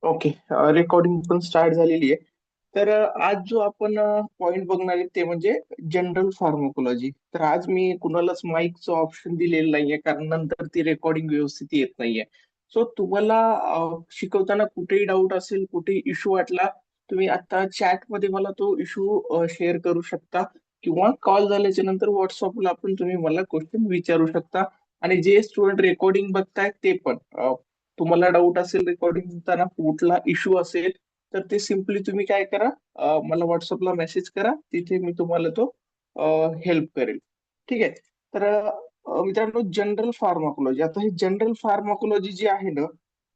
Okay. Recording पण start झालेली आहे. तर आज जो आपण पॉइंट बघणार आहे ते म्हणजे जनरल फार्माकोलॉजी. तर आज मी कुणालाच माईकचं ऑप्शन दिलेलं नाहीये, कारण नंतर ती रेकॉर्डिंग व्यवस्थित येत नाहीये. सो तुम्हाला शिकवताना कुठेही डाऊट असेल, कुठेही इश्यू वाटला, तुम्ही आता चॅटमध्ये मला तो इश्यू शेअर करू शकता, किंवा कॉल झाल्याच्या नंतर व्हॉट्सअपला पण तुम्ही मला क्वेश्चन विचारू शकता. आणि जे स्टुडंट रेकॉर्डिंग बघतायत ते पण, तुम्हाला डाऊट असेल रेकॉर्डिंग करताना, कुठला इश्यू असेल, तर ते सिम्पली तुम्ही काय करा, मला व्हॉट्सअपला मेसेज करा, तिथे मी तुम्हाला तो हेल्प करेल. ठीक आहे. तर मित्रांनो, जनरल फार्माकोलॉजी, आता हे जनरल फार्माकोलॉजी जी आहे ना,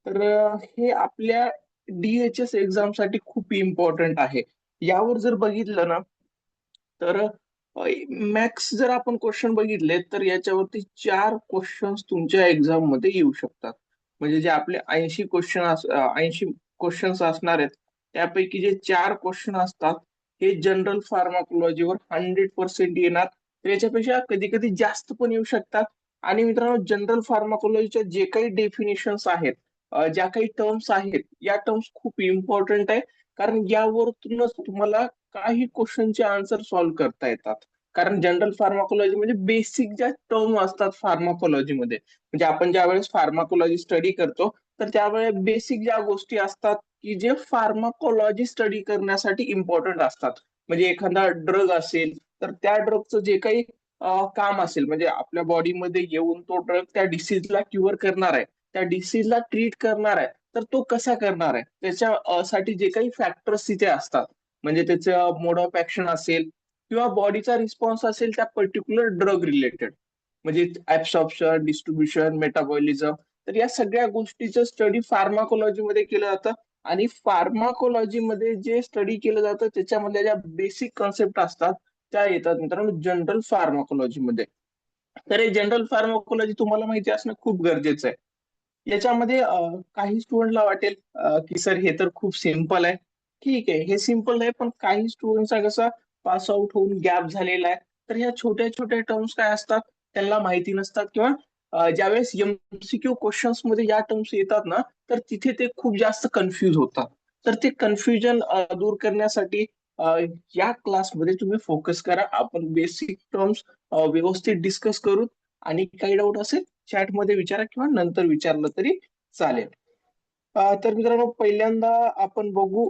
तर हे आपल्या DHS एक्झाम साठी खूप इम्पॉर्टंट आहे. यावर जर बघितलं ना, तर मॅक्स जर आपण क्वेश्चन बघितले तर याच्यावरती 4 क्वेश्चन्स तुमच्या एक्झाम मध्ये येऊ शकतात. म्हणजे जे आपले 80 क्वेश्चन्स असणार आहेत, त्यापैकी जे 4 क्वेश्चन असतात, हे जनरल फार्माकोलॉजीवर 100% येणार. तर याच्यापेक्षा कधी कधी जास्त पण येऊ शकतात. आणि मित्रांनो, जनरल फार्माकोलॉजीच्या जे काही डेफिनेशन्स आहेत, ज्या काही टर्म्स आहेत, या टर्म्स खूप इम्पॉर्टंट आहे. कारण यावरूनच तुम्हाला काही क्वेश्चनचे आन्सर सॉल्व्ह करता येतात. कारण जनरल फार्माकोलॉजी म्हणजे बेसिक ज्या टर्म असतात फार्माकोलॉजीमध्ये, म्हणजे आपण ज्या वेळेस फार्माकोलॉजी स्टडी करतो, तर त्यावेळेस बेसिक ज्या गोष्टी असतात की जे फार्माकोलॉजी स्टडी करण्यासाठी इम्पॉर्टंट असतात. म्हणजे एखादा ड्रग असेल, तर त्या ड्रगचं जे काही काम असेल, म्हणजे आपल्या बॉडीमध्ये येऊन तो ड्रग त्या डिसीजला क्युअर करणार आहे, त्या डिसीजला ट्रीट करणार आहे, तर तो कसा करणार आहे, त्याच्या साठी जे काही फॅक्टर्स तिथे असतात, म्हणजे त्याचं मोड ऑफ ऍक्शन असेल, किंवा बॉडीचा रिस्पॉन्स असेल त्या पर्टिक्युलर ड्रग रिलेटेड, म्हणजे ऍब्सॉर्प्शन, डिस्ट्रीब्युशन, मेटाबॉलिझम, तर या सगळ्या गोष्टीचं स्टडी फार्माकोलॉजीमध्ये केलं जातं. आणि फार्माकोलॉजीमध्ये जे स्टडी केलं जातं त्याच्यामध्ये ज्या बेसिक कन्सेप्ट असतात, त्या येतात मित्रांनो जनरल फार्माकोलॉजीमध्ये. तर हे जनरल फार्माकोलॉजी तुम्हाला माहिती असणं खूप गरजेचं आहे. याच्यामध्ये काही स्टुडंटला वाटेल की सर हे तर खूप सिम्पल आहे. ठीक आहे, हे सिम्पल आहे, पण काही स्टुडंटचा कसा पास आउट होऊन गॅप झालेला आहे. तर ह्या छोट्या छोट्या टर्म्स काय असतात, त्यांना माहिती नसतात, किंवा ज्यावेळेस MCQ क्वेश्चन्स मध्ये या टर्म्स येतात ना, तर तिथे ते खूप जास्त कन्फ्युज होतात. तर ते कन्फ्युजन दूर करण्यासाठी अ, या क्लासमध्ये तुम्ही फोकस करा. आपण बेसिक टर्म्स व्यवस्थित डिस्कस करू. आणि काही डाऊट असेल, चॅटमध्ये विचारा, किंवा नंतर विचारलं तरी चालेल. तर मित्रांनो, पहिल्यांदा आपण बघू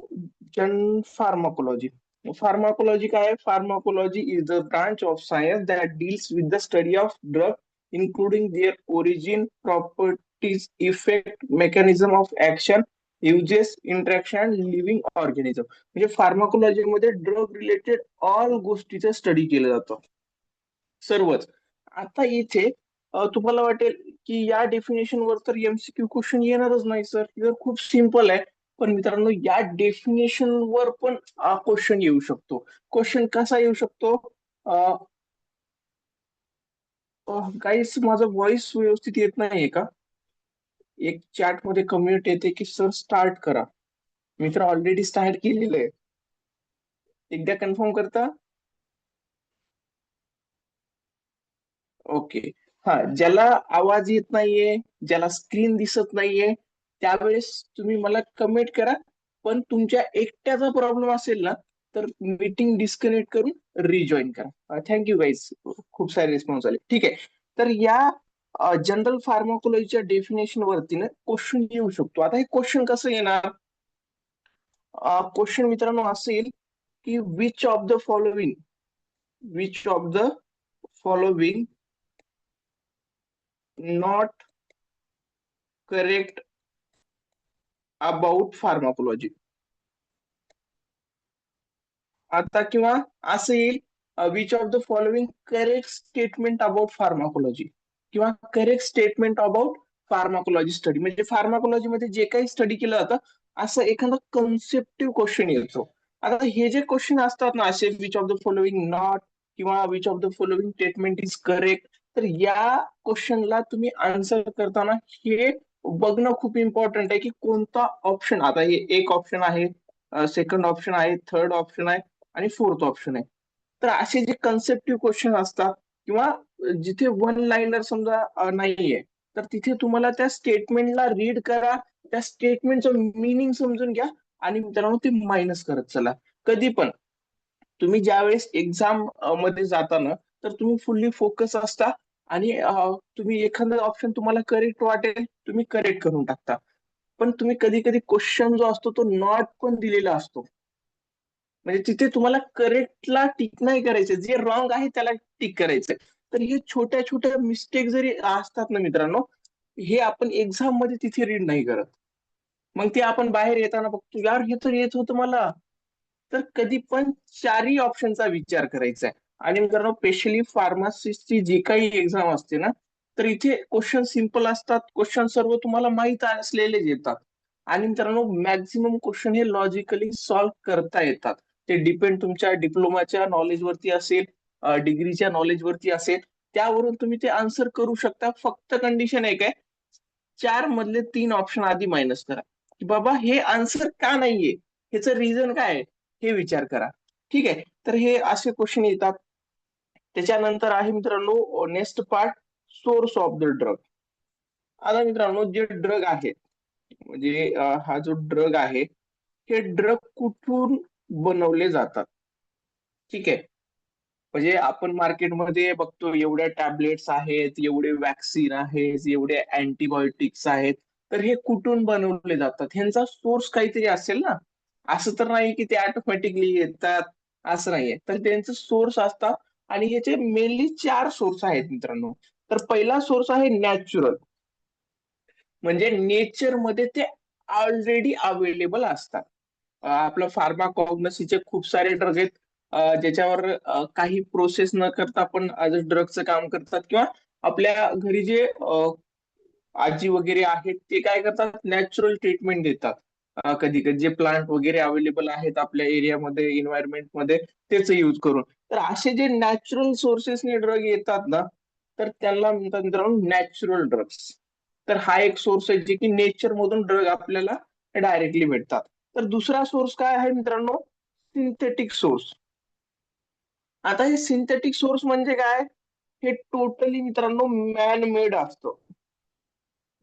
जन फार्माकोलॉजी. फार्माकोलॉजी काय आहे? Pharmacology is the branch of science that deals with the study of drug, including their origin, properties, effect, mechanism of action, uses, interaction and living organism. म्हणजे फार्माकोलॉजीमध्ये ड्रग रिलेटेड ऑल गोष्टीचं study केलं जातं, सर्वच. आता इथे तुम्हाला वाटेल की या डेफिनेशन वर तर MCQ क्वेश्चन येणारच नाही सर, तर खूप सिम्पल आहे. पण मित्रांनो, या डेफिनेशन वर पण क्वेश्चन येऊ शकतो. क्वेश्चन कसा येऊ शकतो? गाईस, माझा व्हॉइस व्यवस्थित येत नाहीये का? एक चॅट मध्ये कम्युनिट येते की सर स्टार्ट करा. मित्र ऑलरेडी स्टार्ट केलेलं आहे. एकदा कन्फर्म करता. ओके. हा, ज्याला आवाज येत नाहीये, ज्याला स्क्रीन दिसत नाहीये, त्यावेळेस तुम्ही मला कमेंट करा. पण तुमच्या एकट्याचा प्रॉब्लेम असेल ना, तर मीटिंग डिस्कनेक्ट करून रिजॉईन करा. थँक्यू गाईज, खूप सारे रिस्पॉन्स आले. ठीक आहे. तर या जनरल फार्माकोलॉजीच्या डेफिनेशन वरती ना क्वेश्चन येऊ शकतो. आता हे क्वेश्चन कसं येणार? क्वेश्चन मित्रांनो असेल की which of the following not correct about pharmacology. आता किंवा असं येईल, which of the following correct statement about pharmacology, किंवा correct statement about pharmacology study. म्हणजे फार्माकोलॉजी मध्ये जे काही स्टडी केलं जातं, असं एखादा कन्सेप्टिव्ह क्वेश्चन येतो. आता हे जे क्वेश्चन असतात ना, असे which of the following not, किंवा which of the following statement is correct, तर या क्वेश्चनला तुम्ही आन्सर करताना हे बघणं खूप इम्पॉर्टंट आहे की कोणता ऑप्शन. आता हे एक ऑप्शन आहे, सेकंड ऑप्शन आहे, थर्ड ऑप्शन आहे, आणि फोर्थ ऑप्शन आहे. तर असे जे कन्सेप्टिव्ह क्वेश्चन असतात, किंवा जिथे वन लाईनर समजा नाहीये, तर तिथे तुम्हाला त्या स्टेटमेंटला रीड करा, त्या स्टेटमेंटचं मिनिंग समजून घ्या आणि मित्रांनो ते मायनस करत चला. कधी पण तुम्ही ज्यावेळेस एक्झाम मध्ये जाता ना, तर तुम्ही फुल्ली फोकस असता आणि तुम्ही एखादा ऑप्शन तुम्हाला करेक्ट वाटेल, तुम्ही करेक्ट करून टाकता. पण तुम्ही कधी कधी क्वेश्चन जो असतो तो नॉट पण दिलेला असतो. म्हणजे तिथे तुम्हाला करेक्टला टिक नाही करायचं, जे रॉंग आहे त्याला टिक करायचंय. तर हे छोट्या छोट्या मिस्टेक जरी असतात ना मित्रांनो, हे आपण एक्झाम मध्ये तिथे रीड नाही करत. मग ते आपण बाहेर येताना बघतो, यार हे तर येत होतं मला. तर कधी पण चारही ऑप्शनचा विचार करायचा आहे. आणि मित्रांनो स्पेशली फार्मासिस्टची जी काही एक्झाम असते ना, तर इथे क्वेश्चन सिम्पल असतात, क्वेश्चन सर्व तुम्हाला माहित असलेले येतात. आणि मित्रांनो मॅक्झिमम क्वेश्चन हे लॉजिकली सॉल्व्ह करता येतात. ते डिपेंड तुमच्या डिप्लोमाच्या नॉलेजवरती असेल, डिग्रीच्या नॉलेजवरती असेल, त्यावरून तुम्ही ते आन्सर करू शकता. फक्त कंडिशन एक आहे, चार मधले तीन ऑप्शन आधी मायनस करा, की बाबा हे आन्सर का नाहीये, ह्याचं रिझन काय आहे, हे विचार करा. ठीक आहे, तर हे असे क्वेश्चन येतात. त्याच्यानंतर आहे मित्रांनो next part, source of the drug. आता मित्रांनो जे ड्रग आहे, म्हणजे हा जो ड्रग आहे, हे ड्रग कुठून बनवले जातात. ठीक आहे, म्हणजे आपण मार्केटमध्ये बघतो एवढ्या टॅबलेट्स आहेत, एवढे वॅक्सिन आहेत, एवढे अँटीबायोटिक्स आहेत. तर हे कुठून बनवले जातात, ह्यांचा सोर्स काहीतरी असेल ना. असं तर नाही की ते ऑटोमॅटिकली येतात, असं नाहीये. तर त्यांचे सोर्स असतात आणि ह्याचे मेनली चार सोर्स आहेत मित्रांनो. तर पहिला सोर्स आहे नॅचरल, म्हणजे नेचर मध्ये ते ऑलरेडी अवेलेबल असतात. आपलं फार्माकॉग्नसीचे खूप सारे ड्रग आहेत, ज्याच्यावर काही प्रोसेस न करता पण ड्रगचं काम करतात. किंवा आपल्या घरी जे आजी वगैरे आहेत ते काय करतात, नॅचरल ट्रीटमेंट देतात. कधी कधी जे प्लांट वगैरे अवेलेबल आहेत आपल्या एरियामध्ये, इन्व्हायरमेंटमध्ये, त्याच यूज करून. तर असे जे नॅचरल सोर्सेसने ड्रग येतात ना, तर त्यांना म्हणतात मित्रांनो नॅचरल ड्रग्स. तर हा एक सोर्स आहे जे की नेचर मधून ड्रग आपल्याला डायरेक्टली भेटतात. तर दुसरा सोर्स काय आहे मित्रांनो, सिंथेटिक सोर्स. आता हे सिंथेटिक सोर्स म्हणजे काय, हे टोटली मित्रांनो मॅन मेड असतं.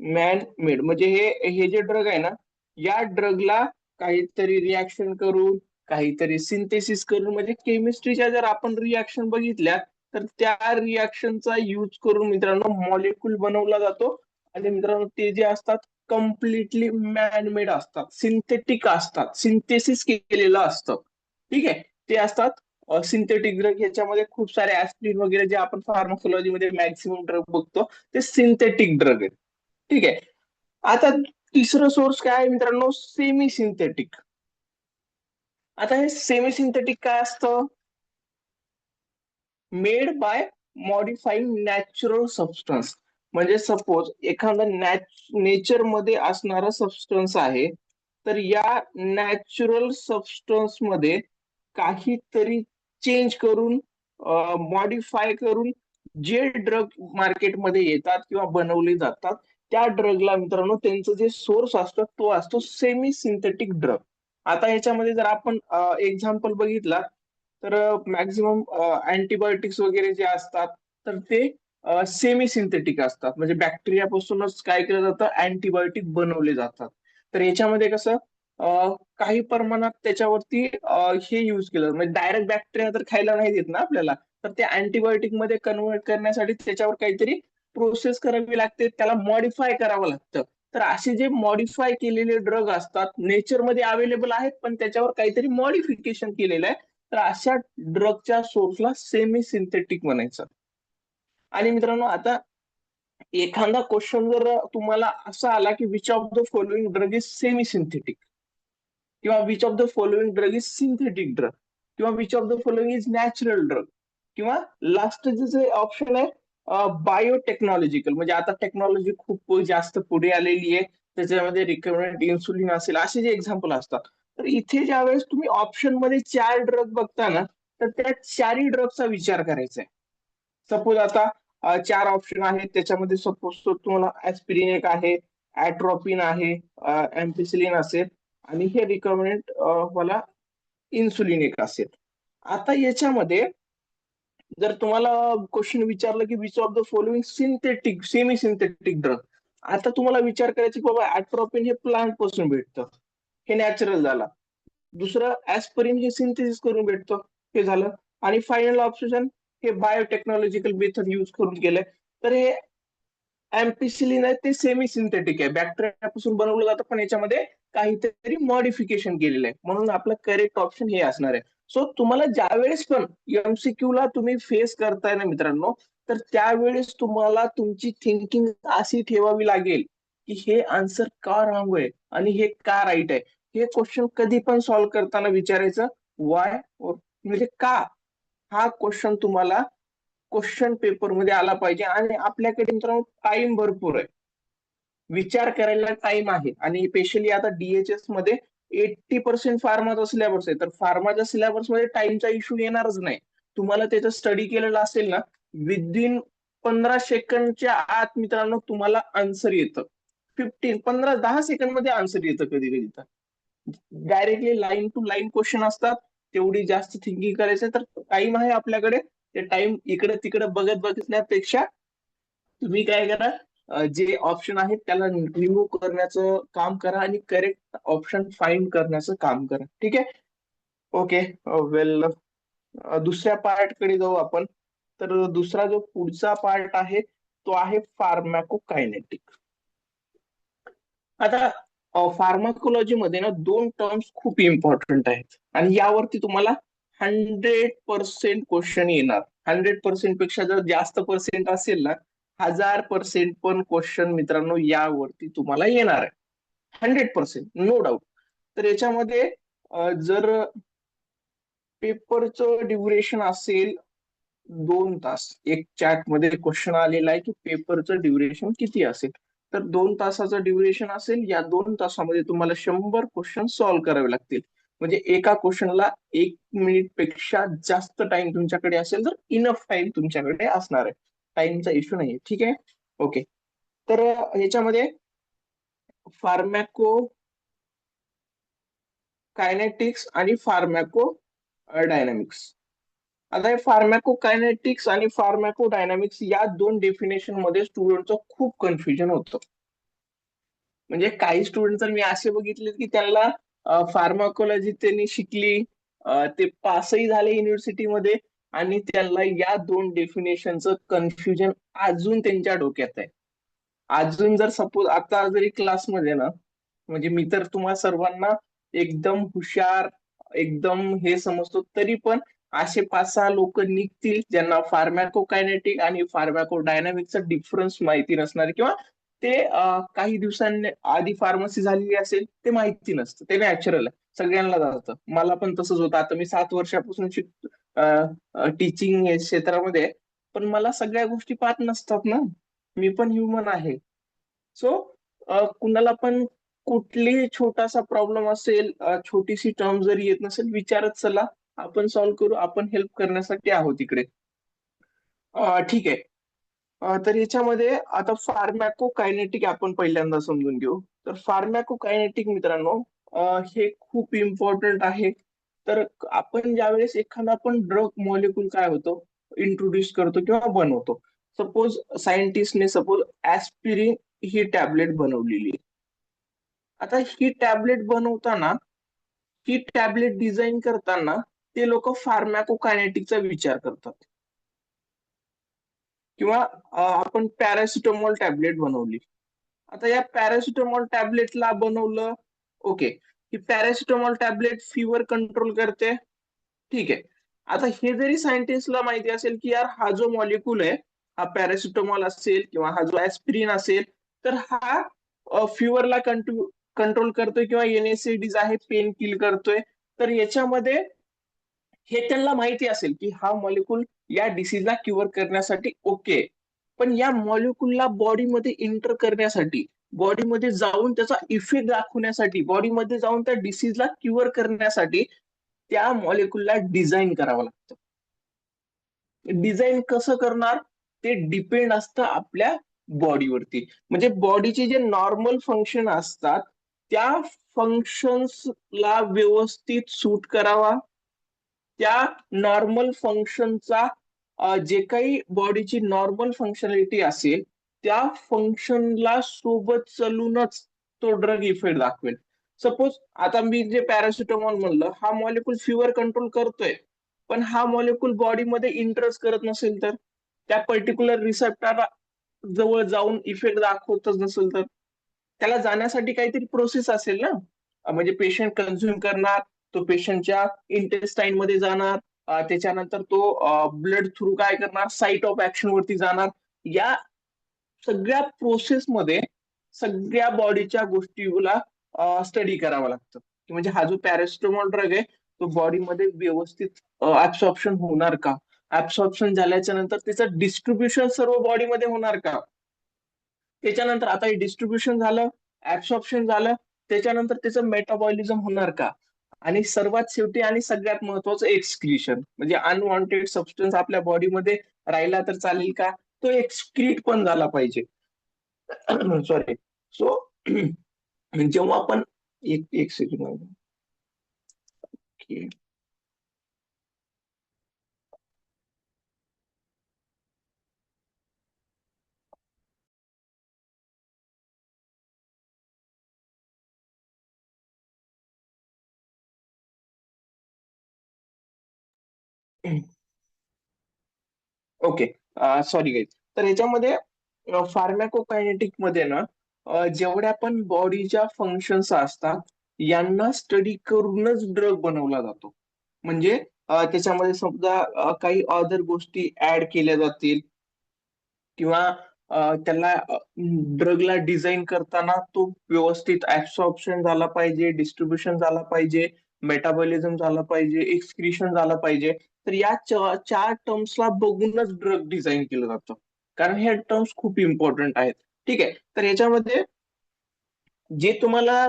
मॅन मेड म्हणजे हे जे ड्रग आहे ना, या ड्रगला काहीतरी रिॲक्शन करून, काहीतरी सिंथेसिस करून, म्हणजे केमिस्ट्रीच्या जर आपण रिॲक्शन बघितल्या, तर त्या रिॲक्शनचा यूज करून मित्रांनो मॉलिक्यूल बनवला जातो. आणि मित्रांनो ते जे असतात कम्प्लिटली मॅन मेड असतात, सिंथेटिक असतात, सिंथेसिस केलेलं असतं. ठीक आहे, ते असतात सिंथेटिक ड्रग. ह्याच्यामध्ये खूप सारे ऍस्पिरिन वगैरे जे आपण फार्माकोलॉजीमध्ये मॅक्सिमम ड्रग बघतो, ते सिंथेटिक ड्रग आहेत. ठीक आहे. आता तिसरं सोर्स काय आहे मित्रांनो, सेमी सिंथेटिक. आता हे सेमी सिंथेटिक काय असतं, मेड बाय मॉडिफाईंग नॅचरल सबस्टन्स. म्हणजे सपोज एखादा नेचर मध्ये असणारा सबस्टन्स आहे, तर या नॅचरल सबस्टन्स मध्ये काहीतरी चेंज करून, मॉडिफाय करून, जे ड्रग मार्केटमध्ये येतात किंवा बनवले जातात, त्या ड्रगला मित्रांनो त्यांचं जे सोर्स असतो तो असतो सेमी सिंथेटिक ड्रग. आता ह्याच्यामध्ये जर आपण एक्झाम्पल बघितला, तर मॅक्झिमम अँटीबायोटिक्स वगैरे जे असतात, तर ते सेमी सिंथेटिक असतात. म्हणजे बॅक्टेरियापासूनच काय केलं जातं, अँटीबायोटिक बनवले जातात. तर याच्यामध्ये कसं काही प्रमाणात त्याच्यावरती हे युज केलं, म्हणजे डायरेक्ट बॅक्टेरिया तर खायला नाही देत ना आपल्याला. तर ते अँटीबायोटिक मध्ये कन्वर्ट करण्यासाठी त्याच्यावर काहीतरी प्रोसेस करावी लागते, त्याला मॉडिफाय करावं लागतं. तर असे जे मॉडिफाय केलेले ड्रग असतात, नेचरमध्ये अवेलेबल आहेत पण त्याच्यावर काहीतरी मॉडिफिकेशन केलेलं आहे, तर अशा ड्रगच्या सोर्सला सेमी सिंथेटिक म्हणायचं. आणि मित्रांनो आता एखादा क्वेश्चन जर तुम्हाला असा आला की which of the following drug is semi synthetic, किंवा which of the following drug is synthetic drug, किंवा which of the following is natural drug, किंवा लास्ट जे ऑप्शन आहे बायोटेक्नॉलॉजिकल, म्हणजे आता टेक्नॉलॉजी खूप जास्त पुढे आलेली आहे, त्याच्यामध्ये रिकमेंड इन्सुलिन असेल, असे जे एक्झाम्पल असतात. तर इथे ज्या वेळेस तुम्ही ऑप्शन मध्ये चार ड्रग बघता ना, तर त्या चारही ड्रगचा विचार करायचा आहे. सपोज आता चार ऑप्शन आहेत, त्याच्यामध्ये सपोज तुम्हाला ऍस्पिरिन एक आहे, ऍट्रोपिन आहे, एम्पिसिलिन असेल, आणि हे रिकमेंड मला इन्सुलिन एक असेल. आता याच्यामध्ये जर तुम्हाला क्वेश्चन विचारलं की which of the following synthetic semi synthetic drug, आता तुम्हाला विचार करायचा की बाबा ऍट्रोपिन हे प्लांट पासून भेटतं, हे नॅचरल झाला. दुसरं ऍस्परिन हे सिंथेसिस करून भेटतं, हे झालं. आणि फायनल ऑप्शन हे बायोटेक्नॉलॉजिकल मेथड युज करून केलंय. तर हे अँपिसिलिन आहे ते सेमी सिंथेटिक आहे, बॅक्टेरियापासून बनवलं जातं, पण याच्यामध्ये काहीतरी मॉडिफिकेशन केलेलं आहे, म्हणून आपलं करेक्ट ऑप्शन हे असणार आहे. सो तुम्हाला ज्यावेळेस पण एमसीक्यू ला तुम्ही फेस करताय ना मित्रांनो, तर त्यावेळेस तुम्हाला तुमची थिंकिंग अशी ठेवावी लागेल की हे आन्सर का रॉंग आहे आणि हे का राईट आहे. हे क्वेश्चन कधी पण सॉल्व्ह करताना विचारायचं वाय, म्हणजे का. हा क्वेश्चन तुम्हाला क्वेश्चन पेपर मध्ये आला पाहिजे. आणि आपल्याकडे मित्रांनो टाइम भरपूर आहे, विचार करायला टाइम आहे. आणि स्पेशली आता डीएचएस मध्ये 80% फार्माचा सिलेबस आहे, तर फार्माच्या सिलेबस मध्ये टाइमचा इश्यू येणारच नाही. तुम्हाला त्याचा स्टडी केलेला असेल ना, विदिन 15 सेकंडच्या आत मित्रांनो तुम्हाला आन्सर येतं. 10 सेकंड मध्ये आन्सर येतं कधी कधी. तर directly line to line question असतात, तेवढी जास्त थिंकिंग करायचं. तर टाइम आहे आपल्याकडे, ते टाइम इकडे तिकडे बघत बघण्यापेक्षा तुम्ही काय करा, जे ऑप्शन आहेत त्याला रिमूव्ह करण्याचं काम करा आणि करेक्ट ऑप्शन फाइंड करण्याचं काम करा. ठीक आहे. ओके. वेल, दुसऱ्या पार्ट कडे जाऊ आपण. तर दुसरा जो पुढचा पार्ट आहे तो आहे फार्मॅकोकायनेटिक. आता फार्माकोलॉजी मध्ये ना दोन टर्म्स खूप इम्पॉर्टंट आहेत, आणि यावरती तुम्हाला 100% क्वेश्चन येणार. 100% पेक्षा जर जास्त पर्सेंट असेल ना, 1000% पण क्वेश्चन मित्रांनो यावरती तुम्हाला येणार आहे. 100% नो डाऊट. तर याच्यामध्ये जर पेपरचं ड्युरेशन असेल 2 तास, एक चॅट मध्ये क्वेश्चन आलेला आहे की पेपरचं ड्युरेशन किती असेल, तर 2 तासाचं ड्युरेशन असेल. या 2 तासामध्ये तुम्हाला 100 क्वेश्चन सॉल्व्ह करावे लागतील. म्हणजे एका क्वेश्चनला 1 मिनिट पेक्षा जास्त टाइम तुमच्याकडे असेल तर इनफ टाइम तुमच्याकडे असणार आहे. टाइमचा इश्यू नाहीये. ठीक आहे. ओके. तर ह्याच्यामध्ये फार्मॅको कायनेटिक्स आणि फार्मॅको डायनॅमिक्स. आता हे फार्मॅकोकायनेटिक्स आणि फार्मॅकोडायनामिक्स या दोन डेफिनेशन मध्ये स्टुडंटचं खूप कन्फ्युजन होतं. म्हणजे काही स्टुडंट तर मी असे बघितले की त्यांना फार्माकोलॉजी त्यांनी शिकली, ते पासही झाले युनिव्हर्सिटीमध्ये, आणि त्यांना या दोन डेफिनेशनचं कन्फ्युजन अजून त्यांच्या डोक्यात आहे. अजून जर सपोज आता जरी क्लासमध्ये ना, म्हणजे मी तर तुम्हा सर्वांना एकदम हुशार, एकदम हे समजतो, तरी पण असे 5-6 लोक निघतील ज्यांना फार्मॅकोकायनेटिक आणि फार्मॅकोडायनामिकचा डिफरन्स माहिती नसणार, किंवा ते काही दिवसांनी आधी फार्मसी झालेली असेल ते माहिती नसतं. ते नॅचरल आहे, सगळ्यांना जातं. मला पण तसंच होतं. आता मी 7 वर्षापासून टीचिंग क्षेत्रामध्ये आहे, पण मला सगळ्या गोष्टी पाठ नसतात ना, मी पण ह्युमन आहे. सो कुणाला पण कुठलीही छोटासा प्रॉब्लेम असेल, छोटीशी टर्म जरी येत नसेल, विचारत चला, आपण सॉल्व्ह करू. आपण हेल्प करण्यासाठी आहोत इकडे. ठीक आहे. तर याच्यामध्ये आता फार्मॅकोकायनेटिक आपण पहिल्यांदा समजून घेऊ. तर फार्मॅकोकायनेटिक मित्रांनो, हे खूप इम्पॉर्टंट आहे. तर आपण ज्यावेळेस एखादा पण ड्रग मॉलिक्यूल काय होतो, इंट्रोड्यूस करतो किंवा बनवतो. सपोज सायंटिस्टने सपोज ऍस्पिरिन ही टॅबलेट बनवलेली आहे. आता ही टॅबलेट बनवताना, ही टॅबलेट डिझाईन करताना ते लोक फार्मॅकोकायनेटिकचा विचार करतात. किंवा आपण पॅरासिटामॉल टॅबलेट बनवली. आता या पॅरासिटामॉल टॅबलेटला बनवलं, ओके, ही पॅरासिटामॉल टॅबलेट फीवर कंट्रोल करते. ठीक आहे. आता हे जरी सायंटिस्टला माहिती असेल की यार हा जो मॉलिक्यूल आहे, हा पॅरासिटामॉल असेल किंवा हा जो ऍस्पिरिन असेल, तर हा फिवरला कंट्रोल करतोय किंवा एनएसएडीज आहे पेन किल करतोय, तर याच्यामध्ये हे त्यांना माहिती असेल की हा मॉलिक्यूल या डिसीजला क्युअर करण्यासाठी ओके. पण या मॉलिक्यूलला बॉडीमध्ये इंटर करण्यासाठी, बॉडीमध्ये जाऊन त्याचा इफेक्ट दाखवण्यासाठी, बॉडीमध्ये जाऊन त्या डिसीजला क्युअर करण्यासाठी त्या मॉलिक्यूलला डिझाईन करावं लागतं. डिझाईन कसं करणार, ते डिपेंड असतं आपल्या बॉडीवरती. म्हणजे बॉडीचे जे नॉर्मल फंक्शन असतात त्या फंक्शन्सला व्यवस्थित सूट करावा, त्या नॉर्मल फंक्शनचा जे काही बॉडीची नॉर्मल फंक्शनॅलिटी असेल त्या फंक्शनला सोबत चालूनच तो ड्रग इफेक्ट दाखवेल. सपोज आता मी जे पॅरासिटामॉल म्हणलं हा मॉलिक्यूल फिवर कंट्रोल करतोय, पण हा मॉलिक्यूल बॉडीमध्ये इंटरेस्ट करत नसेल तर, त्या पर्टिक्युलर रिसेप्टरला जवळ जाऊन इफेक्ट दाखवतच नसेल तर, त्याला जाण्यासाठी काहीतरी प्रोसेस असेल ना. म्हणजे पेशंट कन्झ्युम करणार, तो पेशंटच्या इंटेस्टाईन मध्ये जाणार, त्याच्यानंतर तो ब्लड थ्रू काय करणार, साईट ऑफ ऍक्शन वरती जाणार. या सगळ्या प्रोसेसमध्ये सगळ्या बॉडीच्या गोष्टीला स्टडी करावं लागतं, की म्हणजे हा जो पॅरासिटामॉल ड्रग आहे तो बॉडीमध्ये व्यवस्थित ऍब्सॉर्प्शन होणार का, ऍब्सॉर्प्शन झाल्याच्या नंतर त्याचं डिस्ट्रीब्युशन सर्व बॉडीमध्ये होणार का, त्याच्यानंतर आता हे डिस्ट्रीब्युशन झालं, ऍब्सॉर्प्शन झालं, त्याच्यानंतर त्याचं मेटाबॉलिझम होणार का, आणि सर्वात शेवटी आणि सगळ्यात महत्वाचं एक्सक्रीशन, म्हणजे अनवॉन्टेड सबस्टन्स आपल्या बॉडीमध्ये राहिला तर चालेल का, तो एक्सक्रीट पण झाला पाहिजे. सॉरी. सो जेव्हा आपण एक एक सेकंड. ओके. Sorry guys. तर ह्याच्यामध्ये फार्मॅकोकायनेटिक मध्ये ना जेवढ्या पण बॉडीच्या फंक्शन्स असतात यांना स्टडी करूनच ड्रग बनवला जातो. म्हणजे त्याच्यामध्ये समजा काही अदर गोष्टी ऍड केल्या जातील, किंवा त्याला ड्रगला डिझाईन करताना तो व्यवस्थित ऍब्सॉर्प्शन झाला पाहिजे, डिस्ट्रीब्युशन झाला पाहिजे, मेटाबॉलिझम झाला पाहिजे, एक्सक्रिशन झालं पाहिजे. तर या चार टर्म्सला बघूनच ड्रग डिझाईन केलं जातं, कारण हे टर्म्स खूप इम्पॉर्टंट आहेत. ठीक आहे. तर याच्यामध्ये जे तुम्हाला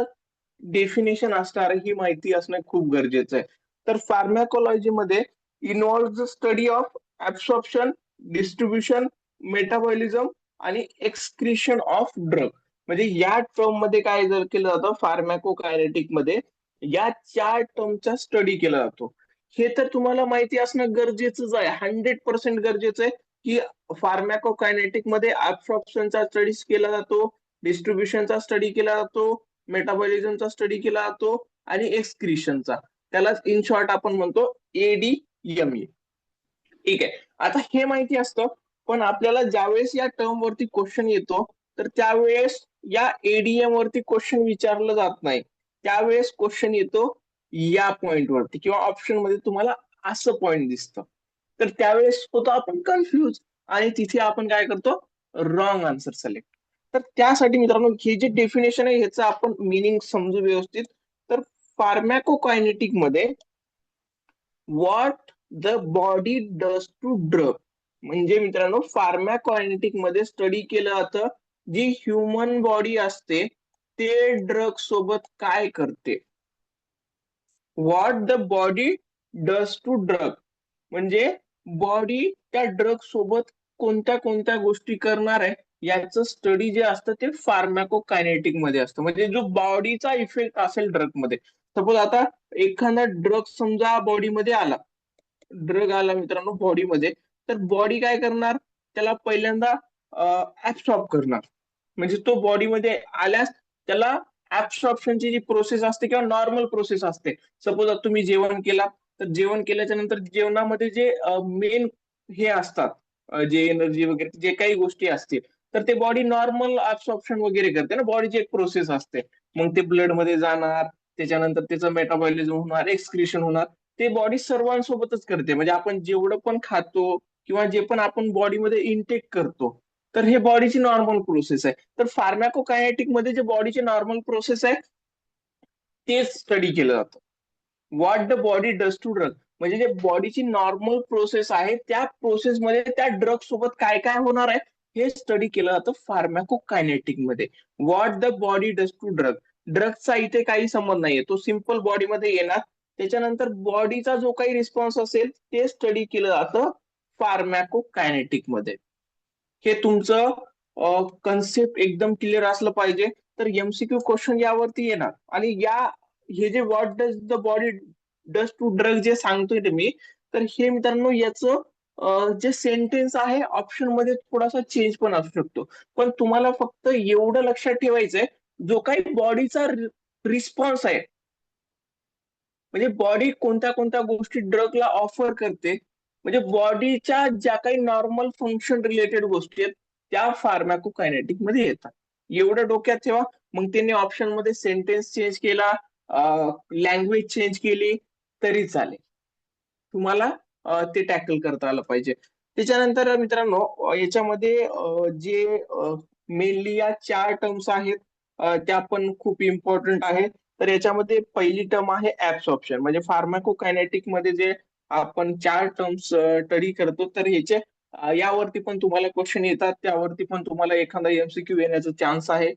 डेफिनेशन असणार ही माहिती असणं खूप गरजेचं आहे. तर फार्मॅकोलॉजी मध्ये involve the study of absorption, distribution, metabolism आणि एक्सक्रिशन ऑफ ड्रग. म्हणजे या टर्म मध्ये काय जर केलं जातं फार्मॅकोकायनेटिक मध्ये, या चार टर्मचा स्टडी केला जातो. हे तर तुम्हाला माहिती असणं गरजेचंच आहे, 100% गरजेचं आहे, की फार्मॅकोकायनेटिक मध्ये ऍब्सॉर्प्शनचा स्टडी केला जातो, डिस्ट्रीब्युशनचा स्टडी केला जातो, मेटाबॉलिझमचा स्टडी केला जातो, आणि एक्सक्रिशनचा. त्यालाच इन शॉर्ट आपण म्हणतो ADME. ठीक आहे. आता हे माहिती असतं, पण आपल्याला ज्यावेळेस या टर्म वरती क्वेश्चन येतो तर त्यावेळेस या एडीएम वरती क्वेश्चन विचारलं जात नाही. त्यावेळेस क्वेश्चन येतो या पॉइंट वरती, किंवा ऑप्शन मध्ये तुम्हाला असं पॉइंट दिसतं. तर त्यावेळेस होतो आपण कन्फ्युज, आणि तिथे आपण काय करतो, रॉंग आन्सर सिलेक्ट. तर त्यासाठी मित्रांनो हे जे डेफिनेशन आहे ह्याचं आपण मिनिंग समजू व्यवस्थित. तर फार्मॅकोकायनेटिक मध्ये what the body does to drug, म्हणजे मित्रांनो फार्मॅकोकायनेटिक मध्ये स्टडी केलं जातं जी ह्युमन बॉडी असते ते ड्रग सोबत काय करते. What the body does to drug म्हणजे बॉडी त्या ड्रग सोबत कोणत्या कोणत्या गोष्टी करणार आहे याचं स्टडी जे असतं ते फार्मॅकोकायनेटिक मध्ये असतं. म्हणजे जो बॉडीचा इफेक्ट असेल ड्रग मध्ये, सपोज आता एखादा ड्रग समजा बॉडीमध्ये आला, ड्रग आला मित्रांनो बॉडीमध्ये, तर बॉडी काय करणार, त्याला पहिल्यांदा ऍब्सॉर्ब करणार. म्हणजे तो बॉडीमध्ये आल्यास त्याला ऍब्सॉर्प्शनची जी प्रोसेस असते किंवा नॉर्मल प्रोसेस असते. सपोज आता तुम्ही जेवण केला, तर जेवण केल्याच्या नंतर जेवणामध्ये जे मेन हे असतात, जे एनर्जी वगैरे जे काही गोष्टी असतील, तर ते बॉडी नॉर्मल ऍब्सॉर्प्शन वगैरे करते ना, बॉडीची एक प्रोसेस असते. मग ते ब्लड मध्ये जाणार, त्याच्यानंतर त्याचं मेटाबॉलिझम होणार, एक्सक्रिशन होणार. ते बॉडी सर्वांसोबतच करते. म्हणजे आपण जेवढं पण खातो किंवा जे पण आपण बॉडीमध्ये इनटेक करतो, तर हे बॉडीची नॉर्मल प्रोसेस आहे. तर फार्मॅकोकायनेटिक मध्ये जे बॉडीची नॉर्मल प्रोसेस आहे तेच स्टडी केलं जातं. What the body does to drug म्हणजे जे बॉडीची नॉर्मल प्रोसेस आहे त्या प्रोसेसमध्ये त्या ड्रग सोबत काय काय होणार आहे हे स्टडी केलं जातं फार्मॅकोकायनेटिक मध्ये. What the body does to drug, ड्रगचा इथे काही संबंध नाहीये, तो सिम्पल बॉडीमध्ये येणार, त्याच्यानंतर बॉडीचा जो काही रिस्पॉन्स असेल ते स्टडी केलं जातं फार्मॅकोकायनेटिक मध्ये. हे तुमचं कन्सेप्ट एकदम क्लिअर असलं पाहिजे. तर एमसीक्यू क्वेश्चन यावरती येणार, आणि या हे जे what does the body does to drug जे सांगतोय मी, तर हे मित्रांनो याचं जे सेंटेन्स आहे ऑप्शन मध्ये थोडासा चेंज पण असू शकतो. पण तुम्हाला फक्त एवढं लक्षात ठेवायचंय, जो काही बॉडीचा रिस्पॉन्स आहे, म्हणजे बॉडी कोणत्या कोणत्या गोष्टी ड्रगला ऑफर करते, म्हणजे बॉडीच्या ज्या काही नॉर्मल फंक्शन रिलेटेड गोष्टी आहेत त्या फार्मॅकोकायनेटिक मध्ये येतात. एवढं डोक्यात ठेवा. मग त्यांनी ऑप्शन मध्ये सेंटेन्स चेंज केला, लँग्वेज चेंज केली तरी चालेल. तुम्हाला ते टॅकल करता आलं पाहिजे. त्याच्यानंतर मित्रांनो, याच्यामध्ये जे मेनली या चार टर्म्स आहेत, त्या पण खूप इम्पॉर्टंट आहेत. तर याच्यामध्ये पहिली टर्म आहे ऍब्सॉर्प्शन. म्हणजे फार्माकोकायनेटिक मध्ये जे आपण चार टर्म्स स्टडी करतो, तर ह्याचे यावरती पण तुम्हाला क्वेश्चन येतात, त्यावरती पण तुम्हाला एखादा एमसीक्यू येण्याचा चान्स आहे.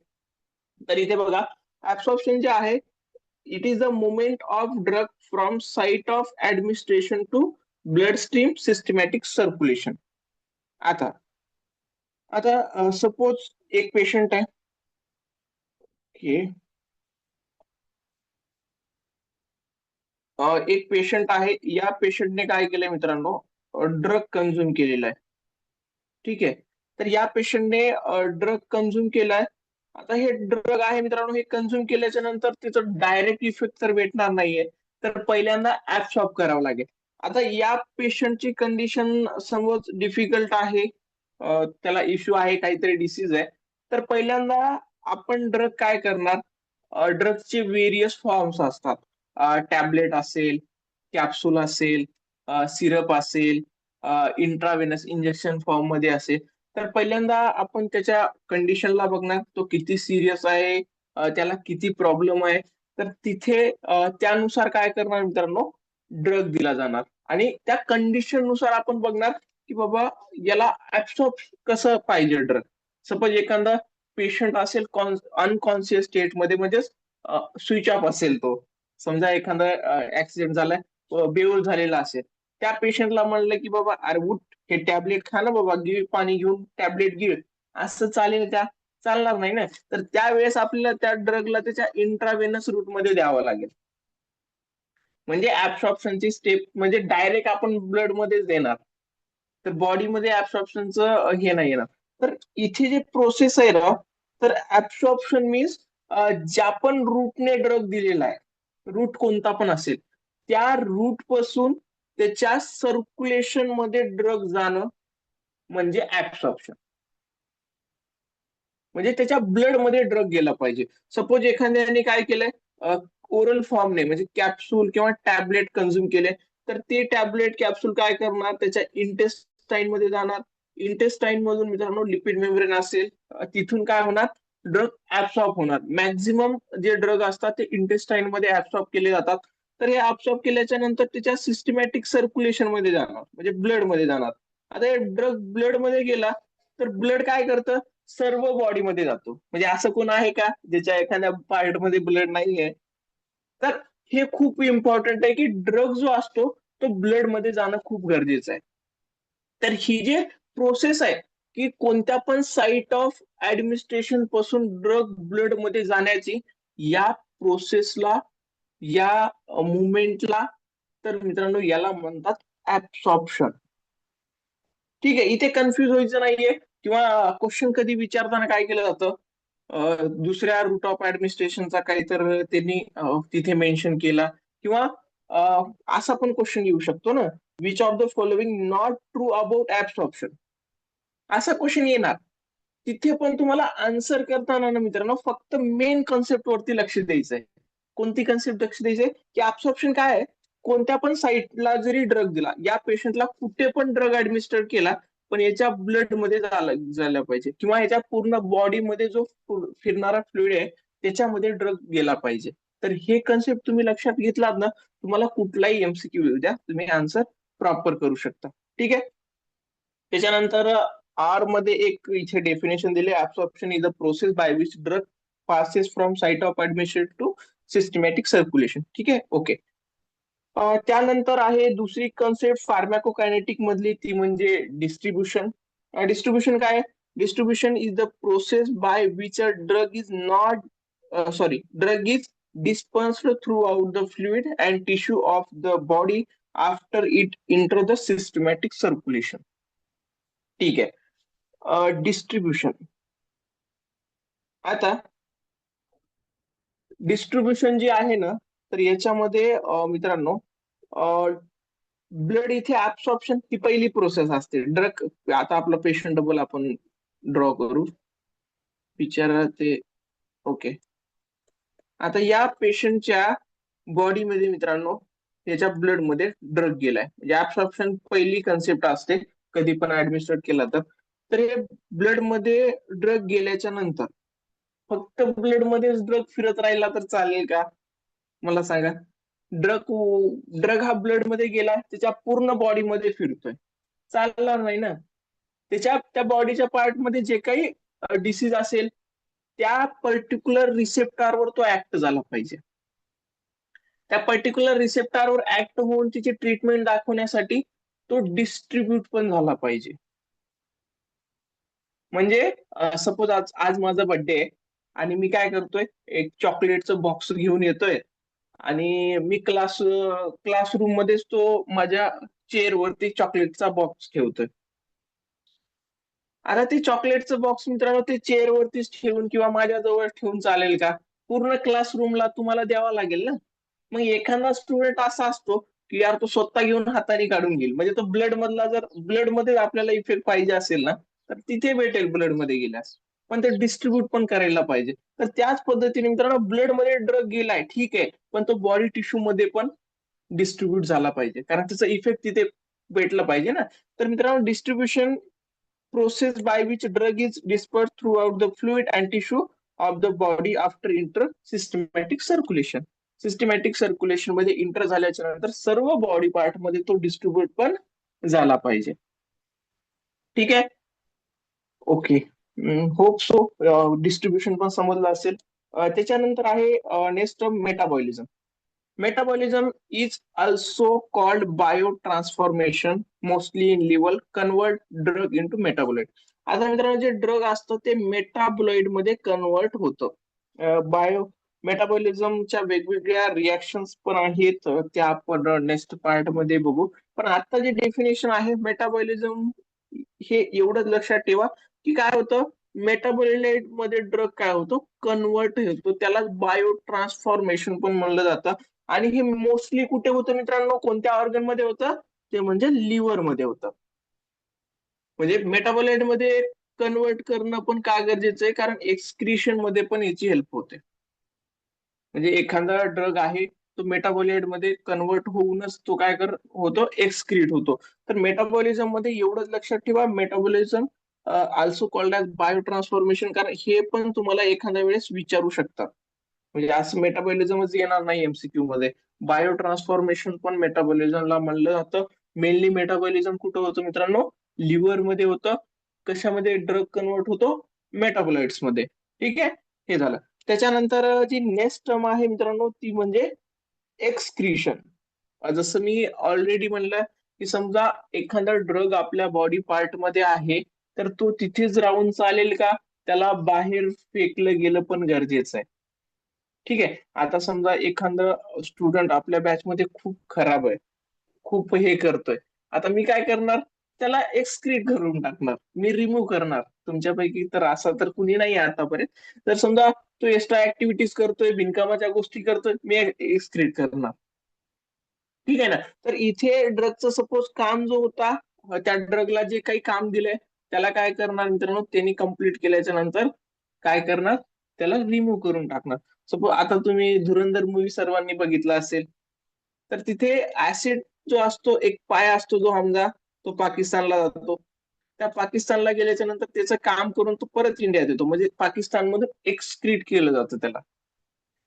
तर इथे बघा, ऍब्सॉर्प्शन जे आहे, it is the movement of drug from site of administration to blood stream systematic circulation. आता आता सपोज एक पेशंट आहे. ओके. एक पेशंट आहे. या पेशंटने काय केलंय मित्रांनो, ड्रग कन्झ्युम केलेला आहे. ठीक आहे. तर या पेशंटने ड्रग कन्झ्युम केलाय. आता हे ड्रग आहे मित्रांनो, हे कन्झ्युम केल्याच्या नंतर त्याचं डायरेक्ट इफेक्ट तर भेटणार नाहीये. तर पहिल्यांदा ऍब्सॉर्ब करावं लागेल. आता या पेशंटची कंडिशन समज डिफिकल्ट आहे, त्याला इश्यू आहे, काहीतरी डिसीज आहे. तर पहिल्यांदा आपण ड्रग काय करणार, ड्रगचे व्हेरियस फॉर्म्स असतात. टॅबलेट असेल, कॅप्सूल असेल, सिरप असेल, इंट्राव्हेनस इंजेक्शन फॉर्म मध्ये असेल. तर पहिल्यांदा आपण त्याच्या कंडिशनला बघणार, तो किती सिरियस आहे, त्याला किती प्रॉब्लेम आहे. तर तिथे त्यानुसार काय करणार मित्रांनो, ड्रग दिला जाणार. आणि त्या कंडिशन नुसार आपण बघणार की बाबा याला ऍब्सॉर्ब कसं पाहिजे ड्रग. सपोज एखादा पेशंट असेल अनकॉन्शियस स्टेट मध्ये, म्हणजेच स्विच ऑफ असेल तो. समजा एखादा ऍक्सिडेंट झालाय, बेहोश झालेला असेल. त्या पेशंटला म्हणलं की बाबा अरे उठ, हे टॅबलेट खा ना बाबा, गिळ पाणी घेऊन टॅबलेट गिळ, असं चालेल का? चालणार नाही ना. तर त्यावेळेस आपल्याला त्या ड्रगला त्याच्या इंट्राव्हेनस रूट मध्ये द्यावं लागेल. म्हणजे ऍब्सॉर्प्शनची स्टेप म्हणजे डायरेक्ट आपण ब्लड मध्येच देणार. तर बॉडीमध्ये ऍब्सॉर्प्शनचं हे नाही येणार. तर इथे जे प्रोसेस आहे ना, तर ऍब्सॉर्प्शन मीन्स ज्या पण रूटने ड्रग दिलेला आहे, रूट कोणता पण असेल, त्या रूट पासून त्याच्या सर्क्युलेशन मध्ये ड्रग जाणं म्हणजे ऍब्सॉर्प्शन. म्हणजे त्याच्या ब्लड मध्ये ड्रग गेला पाहिजे. सपोज एखाद्याने काय केलंय, ओरल फॉर्मने म्हणजे कॅप्सूल किंवा टॅबलेट कन्झ्युम केले, तर ते टॅबलेट कॅप्सूल काय करणार, त्याच्या इंटेस्टाईन मध्ये जाणार. इंटेस्टाईन मधून मित्रांनो लिपिड मेम्ब्रेन असेल, तिथून काय होणार, ड्रग ऍब्सॉर्ब होणार. मॅक्झिमम जे ड्रग असतात ते इंटेस्टाईन मध्ये ऍब्सॉर्ब केले जातात. तर हे ऍब्सॉर्ब केल्याच्या नंतर त्याच्या सिस्टमॅटिक सर्क्युलेशन मध्ये जाणार, म्हणजे ब्लड मध्ये जाणार. आता हे ड्रग ब्लड मध्ये गेला, तर ब्लड काय करतं, सर्व बॉडीमध्ये जातो. म्हणजे असं कोण आहे का ज्याच्या एखाद्या पार्ट मध्ये ब्लड नाहीये. तर हे खूप इम्पॉर्टंट आहे की ड्रग जो असतो तो ब्लड मध्ये जाणं खूप गरजेचं आहे. तर ही जे प्रोसेस आहे, की कोणत्या पण साईट ऑफ ऍडमिनिस्ट्रेशन पासून ड्रग ब्लड मध्ये जाण्याची, या प्रोसेसला, या मुवमेंटला, तर मित्रांनो याला म्हणतात ऍब्सॉर्प्शन. ठीक आहे. इथे कन्फ्युज व्हायचं नाहीये. किंवा क्वेश्चन कधी विचारताना काय केलं जातं, दुसऱ्या रूट ऑफ ऍडमिनिस्ट्रेशनचा काही तर त्यांनी तिथे मेन्शन केला. किंवा असा पण क्वेश्चन येऊ शकतो ना, which of the following not true about absorption, असा क्वेश्चन येणार. तिथे पण तुम्हाला आन्सर करताना ना मित्रांनो, फक्त मेन कॉन्सेप्ट वरती लक्ष द्यायचंय. कोणती कन्सेप्ट लक्ष द्यायचंय, की ऍब्सॉर्प्शन काय आहे. कोणत्या पण साईटला जरी ड्रग दिला, या पेशंटला कुठे पण ड्रग ऍडमिनिस्टर केला, पण याच्या ब्लड मध्ये झाला पाहिजे, किंवा याच्या पूर्ण बॉडीमध्ये जो फिरणारा फ्लुइड आहे त्याच्यामध्ये ड्रग गेला पाहिजे. तर हे कन्सेप्ट तुम्ही लक्षात घेतलात ना, तुम्हाला कुठलाही एमसीक्यू येऊ द्या, तुम्ही आन्सर प्रॉपर करू शकता. ठीक आहे. त्याच्यानंतर आर मध्ये एक इथे डेफिनेशन दिले, absorption is a process by which drug passes from site of admission to systematic circulation. ठीक आहे. ओके. त्यानंतर आहे दुसरी कन्सेप्ट फार्मॅकोकायनेटिक मधली, ती म्हणजे डिस्ट्रीब्युशन. डिस्ट्रीब्युशन काय, distribution is the process by which a drug is not drug is dispersed throughout the fluid and tissue of the body after it enter the systematic circulation. ठीक आहे. Distribution. आता distribution जे आहे ना, तर याच्यामध्ये मित्रांनो, ब्लड इथे ऍब्सॉर्प्शन ही पहिली प्रोसेस असते. ड्रग, आता आपलं पेशंट डबल आपण ड्रॉ करू, बिचारा ते. ओके. आता या पेशंटच्या बॉडीमध्ये मित्रांनो, त्याच्या ब्लड मध्ये ड्रग गेलाय, म्हणजे ऍब्सॉर्प्शन पहिली कन्सेप्ट असते कधी पण ऍडमिनिस्ट्रेट केला तर. तर हे ब्लड मध्ये ड्रग गेल्याच्या नंतर फक्त ब्लड मध्येच ड्रग फिरत राहिला तर चालेल का? मला सांगा. ड्रग ड्रग हा ब्लड मध्ये गेला, त्याच्या पूर्ण बॉडीमध्ये फिरतोय, चालणार नाही ना. त्याच्या त्या बॉडीच्या पार्ट मध्ये जे काही डिसीज असेल, त्या पर्टिक्युलर रिसेप्टरवर तो ऍक्ट झाला पाहिजे. त्या पर्टिक्युलर रिसेप्टरवर ऍक्ट होऊन तिची ट्रीटमेंट दाखवण्यासाठी तो डिस्ट्रीब्यूट पण झाला पाहिजे. म्हणजे सपोज आज आज माझा बर्थडे आहे आणि मी काय करतोय, एक चॉकलेटचं बॉक्स घेऊन येतोय आणि मी क्लासरूम मध्येच तो माझ्या चेअर वरती चॉकलेटचा बॉक्स ठेवतोय. आता ते चॉकलेटचं बॉक्स मित्रांनो ते चेअर वरतीच ठेवून किंवा माझ्या जवळ ठेवून चालेल का? पूर्ण क्लासरूमला तुम्हाला द्यावा लागेल ना. मग एखादा स्टुडंट असा असतो की यार तो स्वतः घेऊन हाताने काढून घेईल, म्हणजे तो ब्लड मधला, जर ब्लड मध्ये आपल्याला इफेक्ट पाहिजे असेल ना, तर तिथे भेटेल ब्लड मध्ये गेल्यास. पण ते डिस्ट्रीब्यूट पण करायला पाहिजे. तर त्याच पद्धतीने मित्रांनो, ब्लड मध्ये ड्रग गेलाय ठीक आहे, पण तो बॉडी टिश्यू मध्ये पण डिस्ट्रीब्यूट झाला पाहिजे, कारण त्याचा इफेक्ट तिथे भेटला पाहिजे ना. तर मित्रांनो, distribution process by which drug is dispersed throughout the fluid and tissue of the body after inter systematic circulation. Systematic circulation मध्ये इंटर झाल्याच्या नंतर सर्व बॉडी पार्ट मध्ये तो डिस्ट्रीब्यूट पण झाला पाहिजे. ठीक आहे. ओके. होप सो डिस्ट्रीब्युशन पण समजलं असेल. त्याच्यानंतर आहे next metabolism. Metabolism is also called biotransformation, mostly in liver, convert drug into metabolite. आता मित्रांनो, जे ड्रग असतं ते मेटाबॉलाइट मध्ये कन्वर्ट होतं. बायो मेटाबॉलिझमच्या वेगवेगळ्या रिॲक्शन्स पण आहेत, त्या आपण नेक्स्ट पार्ट मध्ये बघू. पण आता जे डेफिनेशन आहे मेटाबॉलिझम, हे एवढंच लक्षात ठेवा की काय होतं, मेटाबॉलाइट मध्ये ड्रग काय होतो, कन्वर्ट होतो. त्याला बायो ट्रान्सफॉर्मेशन पण म्हणलं जातं. आणि हे मोस्टली कुठे होतं मित्रांनो, कोणत्या ऑर्गन मध्ये होतं, ते म्हणजे लिव्हर मध्ये होतं. म्हणजे मेटाबॉलाइट मध्ये कन्वर्ट करणं पण का गरजेचं आहे, कारण एक्सक्रिशन मध्ये पण याची हेल्प होते. म्हणजे एखादा ड्रग आहे तो मेटाबॉलाइट मध्ये कन्वर्ट होऊनच तो काय होतो, एक्सक्रीट होतो. तर मेटाबॉलिझम मध्ये एवढंच लक्षात ठेवा, metabolism also called as bio transformation, कारण हे पण तुम्हाला एखाद्या वेळेस विचारू शकतात. म्हणजे असं मेटाबॉलिझमच येणार नाही एमसीक्यू मध्ये. बायो ट्रान्सफॉर्मेशन पण मेटाबॉलिझमला म्हणलं जातं. मेनली मेटाबॉलिझम कुठं होतं मित्रांनो, लिव्हर मध्ये होतं. कशामध्ये ड्रग कन्वर्ट होतो, मेटाबॉलाइट्स मध्ये. ठीक आहे. हे झालं. त्याच्यानंतर जी नेक्स्ट टर्म आहे मित्रांनो, ती म्हणजे एक्सक्रीशन. जसं मी ऑलरेडी म्हणलं की समजा एखादा ड्रग आपल्या बॉडी पार्ट मध्ये आहे, तर तो तिथेच राहून चालेल का? त्याला बाहेर फेकलं गेलं पण गरजेचं आहे. ठीक आहे. आता समजा एखादा स्टुडंट आपल्या बॅच मध्ये खूप खराब आहे, खूप हे करतोय. आता मी काय करणार, त्याला एक्सक्रीट करून टाकणार, मी रिमूव्ह करणार. तुमच्यापैकी तर असा तर कुणी नाही आतापर्यंत. तर समजा तो एक्स्ट्रा ऍक्टिव्हिटीज करतोय, बिनकामाच्या गोष्टी करतोय, मी एक्सक्रीट करणार. ठीक आहे ना. तर इथे ड्रगचं सपोज काम जो होता, त्या ड्रगला जे काही काम दिलंय, त्याला काय करणार मित्रांनो, त्यांनी कम्प्लीट केल्याच्या नंतर काय करणार, त्याला रिमूव्ह करून टाकणार. सपोज आता तुम्ही धुरंधर मूवी सर्वांनी बघितला असेल, तर तिथे ऍसिड जो असतो, एक पाय असतो जो हमजा, तो पाकिस्तानला जातो. त्या पाकिस्तानला गेल्याच्या नंतर त्याचं काम करून तो परत इंडियात येतो, म्हणजे पाकिस्तानमधून एक्सक्रीट केलं जातं त्याला.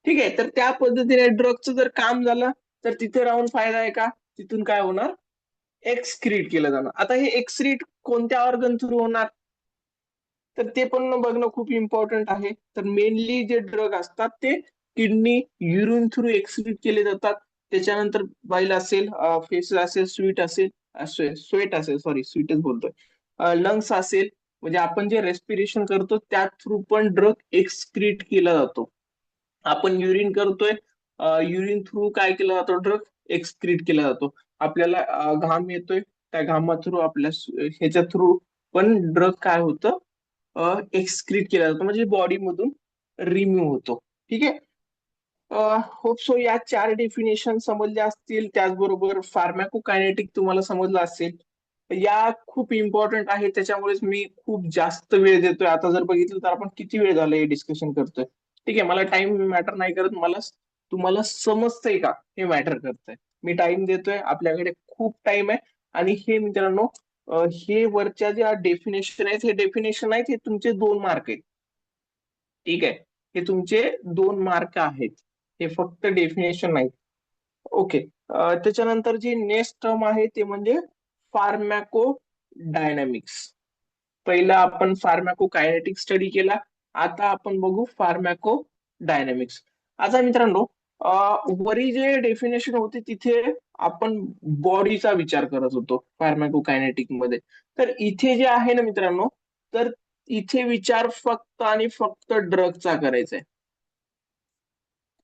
ठीक आहे. तर त्या पद्धतीने ड्रगचं जर काम झालं, तर तिथे राहून फायदा आहे का? तिथून काय होणार, एक्सक्रीट केलं जाणार. आता हे एक्सक्रीट कोणत्या ऑर्गन थ्रू होणार, तर ते पण बघणं खूप इम्पॉर्टंट आहे. तर मेनली जे ड्रग असतात ते किडनी, युरिन थ्रू एक्सक्रीट केले जातात. त्याच्यानंतर बाईल असेल, फेस असेल, स्वेट असेल, सॉरी स्वीटच बोलतोय, लंग्स असेल, म्हणजे आपण जे रेस्पिरेशन करतो त्या थ्रू पण ड्रग एक्सक्रीट केला जातो. आपण युरिन करतोय, युरिन थ्रू काय केला जातो, ड्रग एक्सक्रीट केला जातो. आपल्याला घाम येतोय, त्या घामा थ्रू आपल्या ह्याच्या थ्रू पण ड्रग काय होतं, एक्सक्रीट केला जातो, म्हणजे बॉडी मधून रिम्यूव्ह होतो. ठीक आहे. होप सो या 4 डेफिनेशन समजल्या असतील, त्याचबरोबर फार्मॅकोकायनेटिक तुम्हाला समजलं असेल. या खूप इम्पॉर्टंट आहे, त्याच्यामुळेच मी खूप जास्त वेळ देतोय. आता जर बघितलं तर आपण किती वेळ झाला हे डिस्कशन करतोय. ठीक आहे, मला टाइम मॅटर नाही करत, मला तुम्हाला समजतंय का हे मॅटर करतंय. मी टाइम देतोय, आपल्याकडे खूप टाइम आहे. आणि हे मित्रांनो, हे वरच्या ज्या डेफिनेशन आहेत, हे डेफिनेशन आहेत, हे तुमचे 2 मार्क आहेत. ठीक आहे, हे तुमचे 2 मार्क आहेत, हे फक्त डेफिनेशन नाही. ओके. त्याच्यानंतर जी नेक्स्ट टर्म आहे ते म्हणजे फार्मॅको डायनॅमिक्स. पहिला आपण फार्मॅको कायनेटिक स्टडी केला, आता आपण बघू फार्मॅको डायनॅमिक्स. आता मित्रांनो, वरी जे डेफिनेशन होते तिथे आपण बॉडीचा विचार करत होतो फार्मॅको कायनेटिक मध्ये. तर इथे जे आहे ना मित्रांनो, तर इथे विचार फक्त आणि फक्त ड्रगचा करायचा आहे.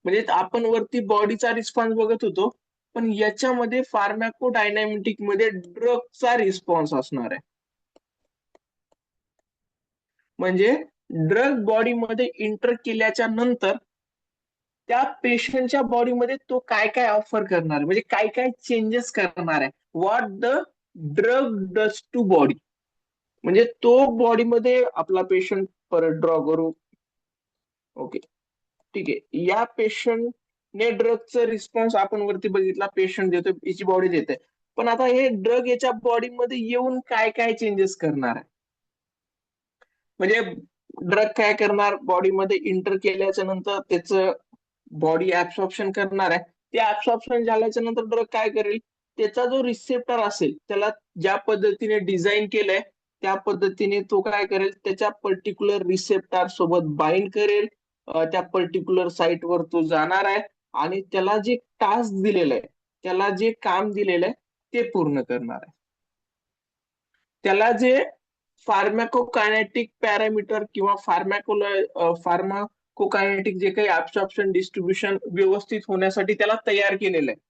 म्हणजे आपण वरती बॉडीचा रिस्पॉन्स बघत होतो, पण याच्यामध्ये फार्मॅको डायनॅमिटिक मध्ये ड्रगचा रिस्पॉन्स असणार आहे. म्हणजे ड्रग बॉडीमध्ये इंटर केल्याच्या नंतर त्या पेशंटच्या बॉडीमध्ये तो काय काय ऑफर करणार आहे, म्हणजे काय काय चेंजेस करणार आहे. What the drug does to body. म्हणजे तो बॉडीमध्ये आपला पेशंट परत ड्रॉ करू. ओके, ठीक आहे. या पेशंटने ड्रगचा रिस्पॉन्स आपण वरती बघितला, पेशंट देतो, याची बॉडी देते. पण आता हे ड्रग याच्या बॉडीमध्ये येऊन काय काय चेंजेस करणार आहे. म्हणजे ड्रग काय करणार, बॉडीमध्ये इंटर केल्याच्या नंतर त्याचं बॉडी ऍब्सॉर्प्शन करणार आहे. ते ऍब्सॉर्प्शन झाल्याच्या नंतर ड्रग काय करेल, त्याचा जो रिसेप्टर असेल त्याला ज्या पद्धतीने डिझाईन केलंय त्या पद्धतीने तो काय करेल, त्याच्या पर्टिक्युलर रिसेप्टर सोबत बाइंड करेल. त्या पर्टिक्युलर साईटवर तो जाणार आहे आणि त्याला जे टास्क दिलेलं आहे, त्याला जे काम दिलेलं आहे ते पूर्ण करणार आहे. त्याला जे फार्मॅकोकायनेटिक पॅरामीटर किंवा फार्माकोकायनेटिक जे काही ऍब्सॉर्प्शन डिस्ट्रीब्युशन व्यवस्थित होण्यासाठी त्याला तयार केलेलं आहे.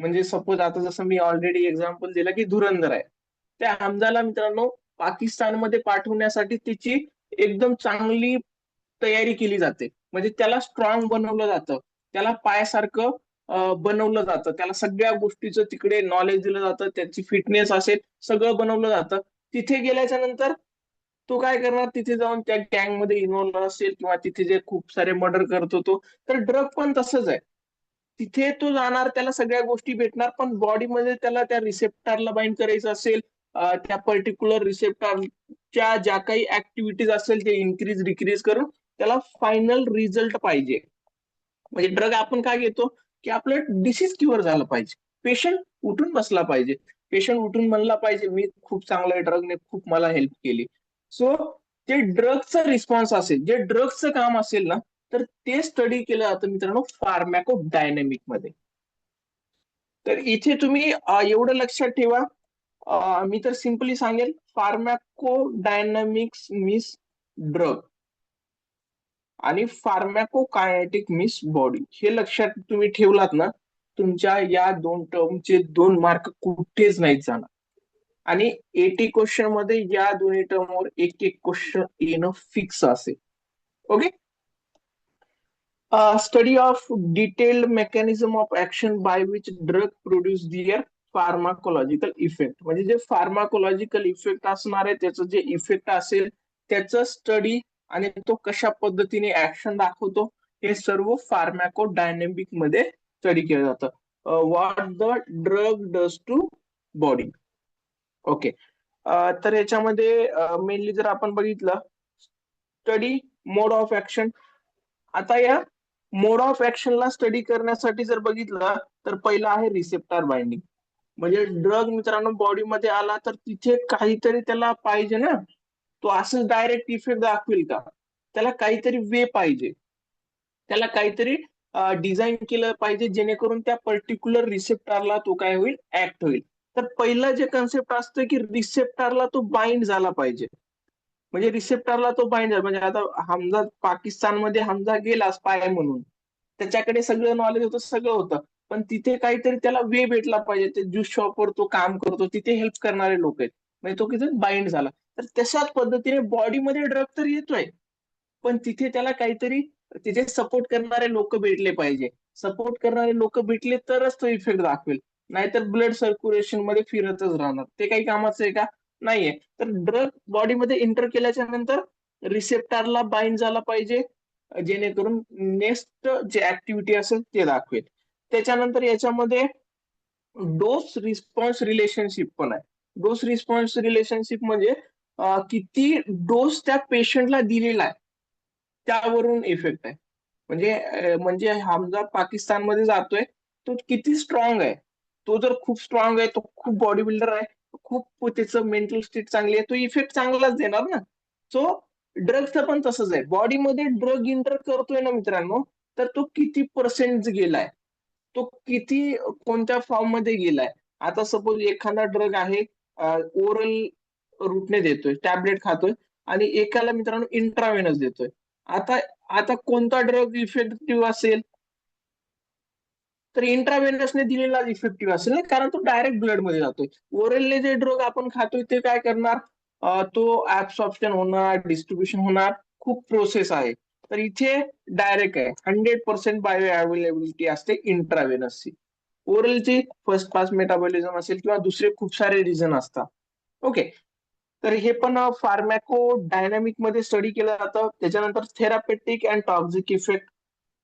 म्हणजे सपोज आता जसं मी ऑलरेडी एक्झाम्पल दिलं की धुरंधर आहे, त्या हमजाला मित्रांनो पाकिस्तानमध्ये पाठवण्यासाठी तिची एकदम चांगली तयारी केली जाते. म्हणजे त्याला स्ट्रॉंग बनवलं जातं, त्याला पायासारखं बनवलं जातं, त्याला सगळ्या गोष्टीचं तिकडे नॉलेज दिलं जातं, त्याची फिटनेस असेल सगळं बनवलं जातं. तिथे गेल्याच्या नंतर तो काय करणार, तिथे जाऊन त्या गँग मध्ये इन्व्हॉल्व असेल किंवा तिथे जे खूप सारे मर्डर करत होतो. तर ड्रग पण तसंच आहे, तिथे तो जाणार, त्याला सगळ्या गोष्टी भेटणार, पण बॉडीमध्ये त्याला त्या रिसेप्टरला बाइंड करायचं असेल, त्या पर्टिक्युलर रिसेप्टरच्या ज्या काही ऍक्टिव्हिटीज असेल ते इन्क्रीज डिक्रीज करून त्याला फायनल रिझल्ट पाहिजे. म्हणजे ड्रग आपण काय घेतो, की आपलं डिसीज क्युअर झालं पाहिजे, पेशंट उठून बसला पाहिजे, पेशंट उठून म्हणला पाहिजे मी खूप चांगला ड्रगने खूप मला हेल्प केली. सो ते ड्रगचं रिस्पॉन्स असेल, जे ड्रगचं काम असेल ना, तर ते स्टडी केलं जातं मित्रांनो फार्मॅको डायनॅमिक मध्ये. तर इथे तुम्ही एवढं लक्षात ठेवा, मी तर सिम्पली सांगेल फार्मॅको डायनॅमिक्स मीन्स ड्रग आणि फार्मॅको कायनेटिक मीन्स बॉडी. हे लक्षात तुम्ही ठेवलात ना, तुमच्या या 2 टर्मचे 2 मार्क कुठेच नाहीत जाणार. आणि 80 क्वेश्चन मध्ये या दोन्ही टर्मवर एक एक क्वेश्चन येणं फिक्स असेल. Okay. Study of detailed mechanism of action by which drug produce their pharmacological effect. म्हणजे जे फार्माकोलॉजिकल इफेक्ट असणार आहे, त्याचं जे इफेक्ट असेल त्याचं स्टडी आणि तो कशा पद्धतीने ऍक्शन दाखवतो, हे सर्व फार्मॅको डायनेमिक मध्ये स्टडी केलं जातं. What the drug does to body. Okay. तर याच्यामध्ये मेनली जर आपण बघितलं, स्टडी मोड ऑफ ऍक्शन. आता या मोड ऑफ ऍक्शनला स्टडी करण्यासाठी जर बघितलं तर पहिला आहे रिसेप्टर बाइंडिंग. म्हणजे ड्रग मित्रांनो बॉडीमध्ये आला तर तिथे काहीतरी त्याला पाहिजे ना, तो असंच डायरेक्ट इफेक्ट दाखवेल का, त्याला काहीतरी वे पाहिजे, त्याला काहीतरी डिझाईन केलं पाहिजे जेणेकरून त्या पर्टिक्युलर रिसेप्टरला तो काय होईल, ऍक्ट होईल. तर पहिलं जे कन्सेप्ट असतं की रिसेप्टरला तो बाइंड झाला पाहिजे. म्हणजे रिसेप्टरला तो बाइंड झाला म्हणजे आता हमजा पाकिस्तानमध्ये हमजा गेला स्पाय म्हणून, त्याच्याकडे सगळं नॉलेज होतं, सगळं होतं, पण तिथे काहीतरी त्याला वे भेटला पाहिजे. ते ज्यूस शॉपवर तो काम करतो, तिथे हेल्प करणारे लोक आहेत, म्हणजे तो किती बाइंड झाला. तर तशाच पद्धतीने बॉडीमध्ये ड्रग तर येतोय, पण तिथे त्याला काहीतरी तिथे सपोर्ट करणारे लोक भेटले पाहिजे. सपोर्ट करणारे लोक भेटले तरच तो इफेक्ट दाखवेल. नाहीतर ब्लड सर्क्युलेशन मध्ये फिरतच राहणार, ते काही कामाचं आहे का? नाहीये. तर ड्रग बॉडीमध्ये एंटर केल्याच्या नंतर रिसेप्टरला बाइंड झाला पाहिजे, जेणेकरून नेक्स्ट जे ऍक्टिव्हिटी असेल ते दाखवेल. त्याच्यानंतर याच्यामध्ये डोस रिस्पॉन्स रिलेशनशिप पण आहे. डोस रिस्पॉन्स रिलेशनशिप म्हणजे किती डोस त्या पेशंटला दिलेला आहे त्यावरून इफेक्ट आहे. म्हणजे हमजा पाकिस्तानमध्ये जातोय, तो किती स्ट्रॉंग आहे. तो जर खूप स्ट्रॉंग आहे, तो खूप बॉडी बिल्डर आहे, खूप त्याचं मेंटल स्टेट चांगली आहे, तो इफेक्ट चांगलाच देणार ना. सो ड्रगचं पण तसंच आहे. बॉडीमध्ये ड्रग इंटर करतोय ना मित्रांनो, तर तो किती पर्सेंट गेलाय, तो किती कोणत्या फॉर्म मध्ये गेलाय. आता सपोज एखादा ड्रग आहे, ओरल रूटने देतोय, टॅबलेट खातोय, आणि एकाला मित्रांनो इंट्रावेनस देतोय. आता आता कोणता ड्रग इफेक्टिव्ह असेल, तर इंट्रावेनसने दिलेला इफेक्टिव्ह असेल ना, कारण तो डायरेक्ट ब्लड मध्ये जातोय. ओरलले जे ड्रग आपण खातोय ते काय करणार, तो ऍब्सॉर्प्शन होणार, डिस्ट्रीब्युशन होणार, खूप प्रोसेस आहे. तर इथे डायरेक्ट आहे, 100% बायो अवेलेबिलिटी असते इंट्रावेनसची. ओरलची फर्स्ट पास मेटाबॉलिझम असेल किंवा दुसरे खूप सारे रिझन असतात. ओके. तर हे पण फार्मॅको डायनामिक मध्ये स्टडी केलं जातं. त्याच्यानंतर therapeutic and toxic effect.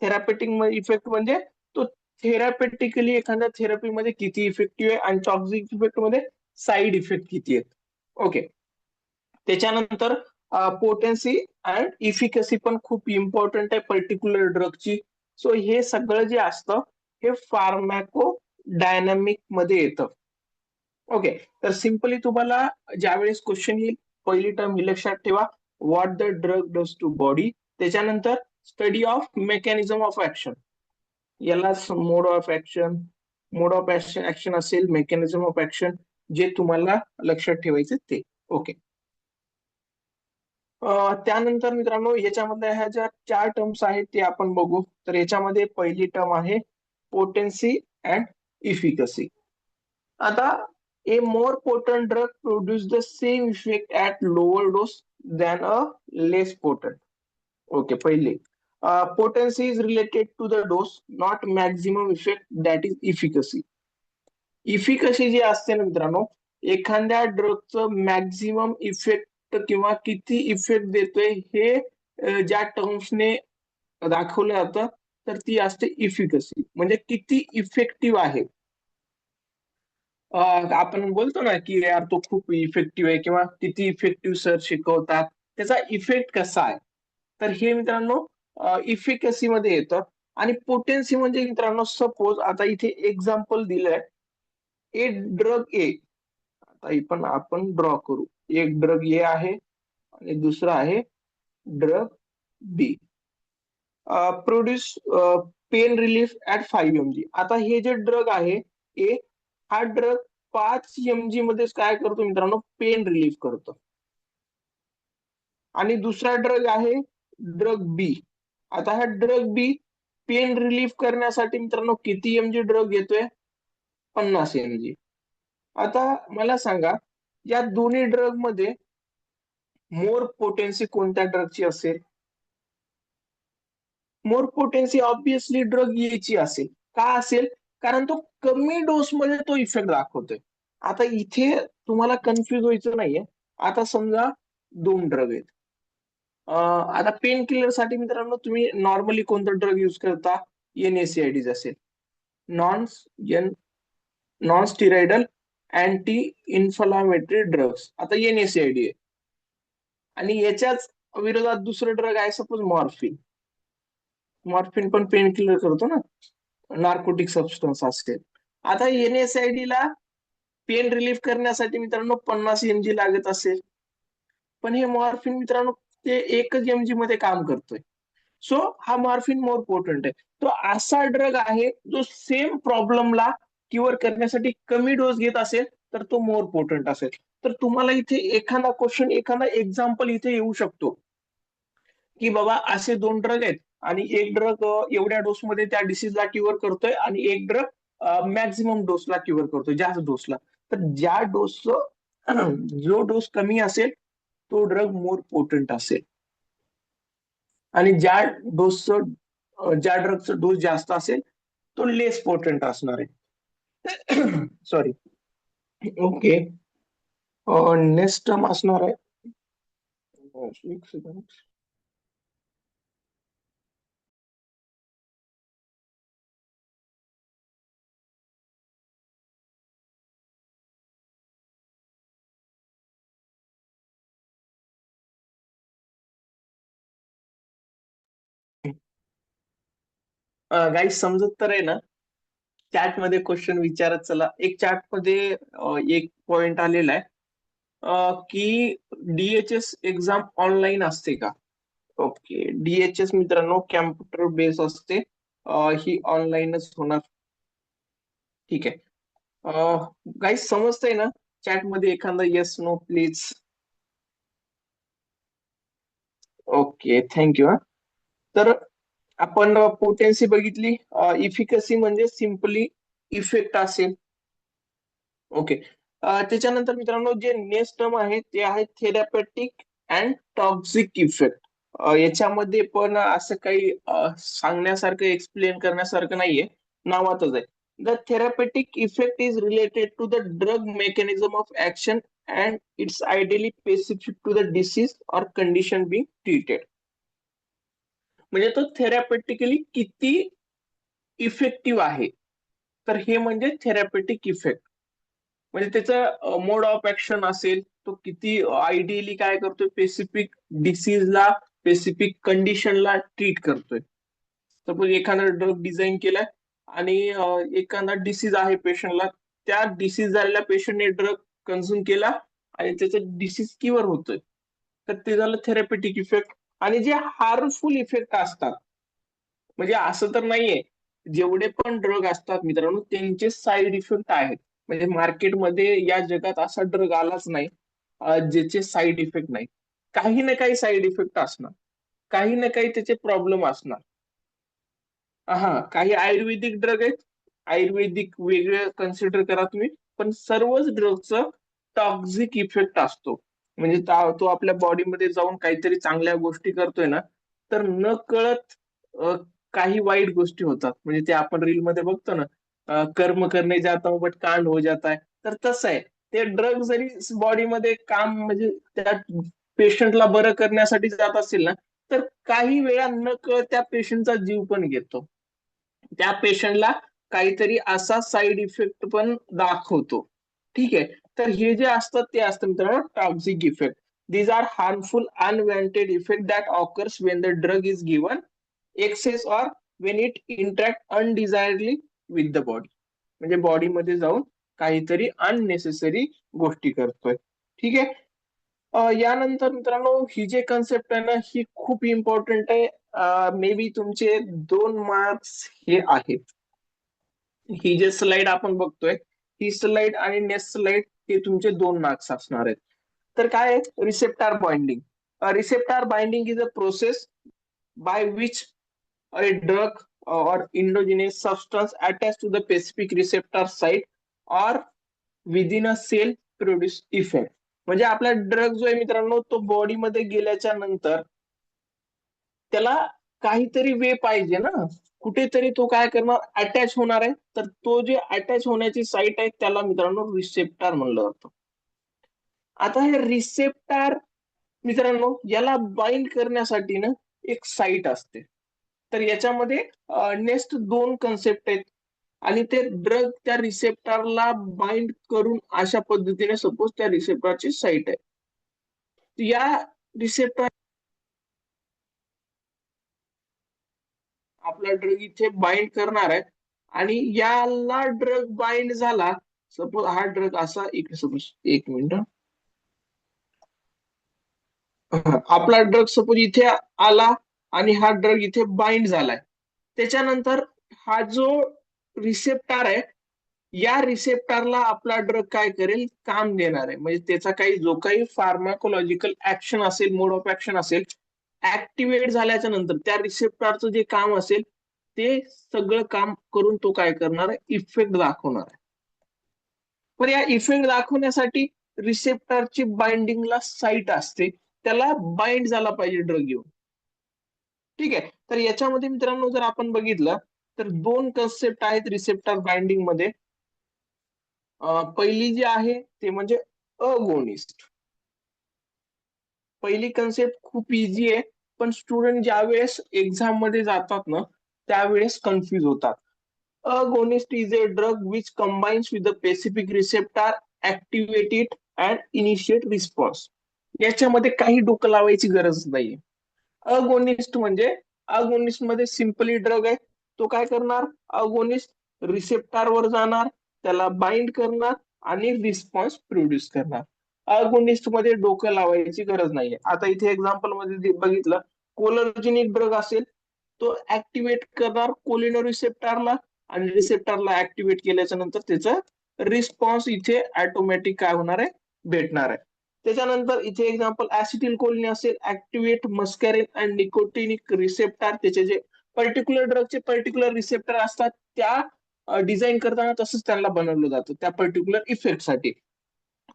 Therapeutic effect म्हणजे तो थेरापेटिकली एखाद्या थेरपीमध्ये किती इफेक्टिव्ह आहे, आणि टॉक्झिक इफेक्ट मध्ये साईड इफेक्ट किती आहेत. ओके. त्याच्यानंतर पोटेन्सी अँड इफिकसी पण खूप इम्पॉर्टंट आहे पर्टिक्युलर ड्रगची. सो हे सगळं जे असतं हे फार्मॅको डायनामिक मध्ये येतं. ओके. तर सिम्पली तुम्हाला ज्यावेळेस क्वेश्चन येईल, पहिली टर्म ही लक्षात ठेवा, what the drug does to body. त्याच्यानंतर study of mechanism of action, याला mode of action, mode of action असेल, मेकॅनिझम ऑफ ऍक्शन, जे तुम्हाला लक्षात ठेवायचे ते. ओके. त्यानंतर मित्रांनो याच्यामध्ये ह्या ज्या चार टर्म्स आहेत ते आपण बघू. तर याच्यामध्ये पहिली टर्म आहे पोटेन्सी अँड इफिकसी. आता a more potent drug produce the same effect at lower dose than a less potent. Okay. पहिले potency is related to the dose, not maximum effect, that is efficacy. Efficacy जी असते ना मित्रांनो, एखाद्या ड्रगचं maximum effect किंवा किती effect देतोय हे ज्या टर्म्सने दाखवलं जातं, तर ती असते इफिकसी, म्हणजे किती इफेक्टिव्ह आहे. आपण बोलतो ना की यार तो खूप इफेक्टिव्ह आहे, किंवा किती इफेक्टिव्ह सर शिकवतात, त्याचा इफेक्ट कसा आहे. तर हे मित्रांनो इफिकसी मध्ये येतं. आणि पोटेन्सी म्हणजे मित्रांनो, सपोज आता इथे एक्झाम्पल दिलंय, ए ड्रग ए. आता ही पण आपण ड्रॉ करू. एक ड्रग ए आहे आणि दुसरा आहे drug B. Produce pain relief at 5 mg. आता हे जे ड्रग आहे ए, हा ड्रग 5 mg मध्येच काय करतो मित्रांनो, पेन रिलीफ करतो. आणि दुसरा ड्रग आहे ड्रग बी. आता हा ड्रग बी पेन रिलीफ करण्यासाठी मित्रांनो किती mg ड्रग घेतोय, 50 mg. आता मला सांगा, या दोन्ही ड्रग मध्ये मोर पोटेन्सी कोणत्या ड्रगची असेल? मोर पोटेन्सी ऑब्विसली ड्रग याची असेल. का असेल? कारण तो कमी डोस मध्ये तो इफेक्ट दाखवतोय. आता इथे तुम्हाला कन्फ्युज व्हायचं नाहीये. आता समजा दोन ड्रग आहेत. आता पेन किलर साठी मित्रांनो तुम्ही नॉर्मली कोणता ड्रग युज करता? NSAIDs असेल, non non steroidal anti inflammatory drugs. आता NSAID आहे, आणि याच्याच विरोधात दुसरं ड्रग आहे सपोज मॉर्फिन. मॉर्फिन पण पेन किलर करतो ना, नार्कोटिक सबस्टन्स असेल. आता NSAID ला पेन रिलीफ करण्यासाठी मित्रांनो 50 mg लागत असेल, पण हे मॉर्फिन मित्रांनो ते 1 mg मध्ये काम करतोय. सो हा मॉर्फिन मोर पोटंट आहे. तो असा ड्रग आहे जो सेम प्रॉब्लेमला क्युअर करण्यासाठी कमी डोस घेत असेल, तर तो मोर पोटंट असेल. तर तुम्हाला इथे एखादा क्वेश्चन, एखादा एक्झाम्पल इथे येऊ शकतो की बाबा असे दोन ड्रग आहेत, आणि एक ड्रग एवढ्या डोसमध्ये त्या डिसीजला क्युअर करतोय, आणि एक ड्रग मॅक्झिमम डोसला क्युअर करतो, जास्त डोसला. तर ज्या डोस जो डोस कमी असेल तो ड्रग मोर पोटंट असेल, आणि ज्या ड्रगचा डोस जास्त असेल तो लेस पोटंट असणार आहे. सॉरी. ओके. नेक्स्ट टर्म असणार आहे. एक सेकंड. गाईज समजत तर आहे ना? चॅट मध्ये क्वेश्चन विचारत चला. एक चॅट मध्ये एक पॉइंट आलेला आहे, की डीएचएस एक्झाम ऑनलाईन असते का? ओके, डीएचएस मित्रांनो कॅम्प्युटर बेस असते. ही ऑनलाईनच होणार. ठीक आहे. गाईज समजतंय ना? चॅट मध्ये एखादा yes no please. Okay, thank you. तर आपण पोटेन्सी बघितली. इफिकसी म्हणजे सिम्पली इफेक्ट असेल. ओके. त्याच्यानंतर मित्रांनो जे नेक्स्ट टर्म आहे ते आहे थेरॅपेटिक अँड टॉक्सिक इफेक्ट. याच्यामध्ये पण असं काही सांगण्यासारखं, एक्सप्लेन करण्यासारखं नाहीये, नावातच आहे. The therapeutic effect is related to the drug mechanism of action and its ideally specific to the disease or condition being treated. म्हणजे तो थेरॅपेटिकली किती इफेक्टिव्ह आहे, तर हे म्हणजे थेरॅपेटिक इफेक्ट. म्हणजे त्याचं मोड ऑफ ऍक्शन असेल, तो किती आयडियली काय करतोय, स्पेसिफिक डिसीजला, स्पेसिफिक कंडिशनला ट्रीट करतोय. सपोज एखादा ड्रग डिझाईन केलाय आणि एखादा डिसीज आहे पेशंटला, त्या डिसीज झालेल्या पेशंटने ड्रग कन्झ्युम केला आणि त्याचा डिसीज क्युअर होतोय, तर ते झालं थेरॅपेटिक इफेक्ट. आणि जे हार्मफुल इफेक्ट असतात, म्हणजे असं तर नाहीये, जेवढे पण ड्रग असतात मित्रांनो त्यांचे साईड इफेक्ट आहेत. म्हणजे मार्केटमध्ये या जगात असा ड्रग आलाच नाही ज्याचे साईड इफेक्ट नाही. काही ना काही साईड इफेक्ट असणार, काही ना काही त्याचे प्रॉब्लेम असणार. हा, काही आयुर्वेदिक ड्रग आहेत, आयुर्वेदिक वेगळे कन्सिडर करा तुम्ही, पण सर्वच ड्रगचं टॉक्झिक इफेक्ट असतो. म्हणजे तो आपल्या बॉडीमध्ये जाऊन काहीतरी चांगल्या गोष्टी करतोय ना, तर न कळत काही वाईट गोष्टी होतात. म्हणजे ते आपण रील मध्ये बघतो ना, कर्म करणे जाता हूं बट कांड हो जाता है. तर तसं आहे, ते ड्रग जरी बॉडीमध्ये काम म्हणजे त्या पेशंटला बरं करण्यासाठी जात असेल ना, तर काही वेळा न कळत त्या पेशंटचा जीव पण घेतो. त्या पेशंटला काहीतरी असा साईड इफेक्ट पण दाखवतो. ठीक आहे. तर हे जे असतात ते असतं मित्रांनो toxic effect. These are harmful unwanted effect that occurs when the drug is given excess or when it interact undesirably with the body. म्हणजे बॉडीमध्ये जाऊन काहीतरी अननेसेसरी गोष्टी करतोय. ठीक आहे. यानंतर मित्रांनो ही जे कन्सेप्ट आहे ना ही खूप इम्पॉर्टंट आहे. मे बी तुमचे 2 मार्क्स हे आहेत. ही जे स्लाइड आपण बघतोय, ही स्लाइड आणि नेक्स्ट स्लाइड हे तुमचे 2 मार्क्स असणार आहेत. तर काय आहे receptor binding? Receptor binding is a process by which a drug or endogenous substance attached to the specific receptor site or within a cell produce effect. म्हणजे आपला ड्रग जो आहे मित्रांनो तो बॉडीमध्ये गेल्याच्या नंतर त्याला काहीतरी वे पाहिजे ना, कुठेतरी तो काय करणार, अटॅच होणार आहे. तर तो जे अटॅच होण्याची साईट आहे त्याला मित्रांनो रिसेप्टार म्हणलं जातं. आता हे रिसेप्टार मित्रांनो याला बाइंड करण्यासाठी ना एक साईट असते. तर याच्यामध्ये नेक्स्ट 2 कन्सेप्ट आहेत, आणि ते ड्रग त्या रिसेप्टरला बाइंड करून अशा पद्धतीने सपोज त्या रिसेप्टरची साईट आहे, या रिसेप्टर आपला ड्रग इथे बाइंड करणार आहे, आणि याला ड्रग बाइंड झाला. सपोज हा ड्रग असा एक, सपोज एक मिनिट, आपला ड्रग सपोज इथे आला आणि हा ड्रग इथे बाइंड झालाय. त्याच्यानंतर हा जो रिसेप्टर आहे, या रिसेप्टरला आपला ड्रग काय करेल, काम देणार आहे. म्हणजे त्याचा काही जो काही फार्माकोलॉजिकल ऍक्शन असेल, मोड ऑफ ऍक्शन असेल, ऍक्टिव्हेट झाल्याच्या नंतर त्या रिसेप्टरचं जे काम असेल ते सगळं काम करून तो काय करणार आहे, इफेक्ट दाखवणार आहे. पण या इफेक्ट दाखवण्यासाठी रिसेप्टरची बाइंडिंगला साईट असते, त्याला बाइंड झाला पाहिजे ड्रग येऊन. ठीक आहे, तर याच्यामध्ये मित्रांनो जर आपण बघितलं तर दोन कन्सेप्ट आहेत रिसेप्टर बाइंडिंग मध्ये. पहिली जी आहे ते म्हणजे अगोनिस्ट. पहिली कन्सेप्ट खूप इझी आहे, पण स्टुडंट ज्यावेळेस एक्झाम मध्ये जातात ना त्यावेळेस कन्फ्युज होतात. Agonist is a drug which combines with the specific receptor, activate it and initiate response. याच्यामध्ये काही डोकं लावायची गरज नाहीये. अगोनिस्ट म्हणजे अगोनिस्ट मध्ये सिंपली ड्रग आहे, तो काय करणार, अगोनिस्ट रिसेप्टरवर जाणार, त्याला बाइंड करणार आणि रिस्पॉन्स प्रोड्यूस करणार. अगोनिस्ट मध्ये डोकं लावायची गरज नाहीये. आता इथे एक्झाम्पल मध्ये बघितलं, कोलर्जिनिक ड्रग असेल, तो ऍक्टिव्हेट करणार कोलिनो रिसेप्टरला आणि रिसेप्टरला ऍक्टिव्हेट केल्याच्या नंतर त्याचा रिस्पॉन्स इथे ऑटोमॅटिक काय होणार आहे, भेटणार आहे. त्याच्यानंतर इथे एक्झाम्पल ऍसिटिल कोलिन असेल, ऍक्टिव्हेट मस्कॅरिन अँड निकोटिनिक रिसेप्टर, त्याचे जे पर्टिक्युलर ड्रगचे पर्टिक्युलर रिसेप्टर असतात त्या डिझाईन करताना तसंच त्यांना बनवलं जातं त्या पर्टिक्युलर इफेक्टसाठी.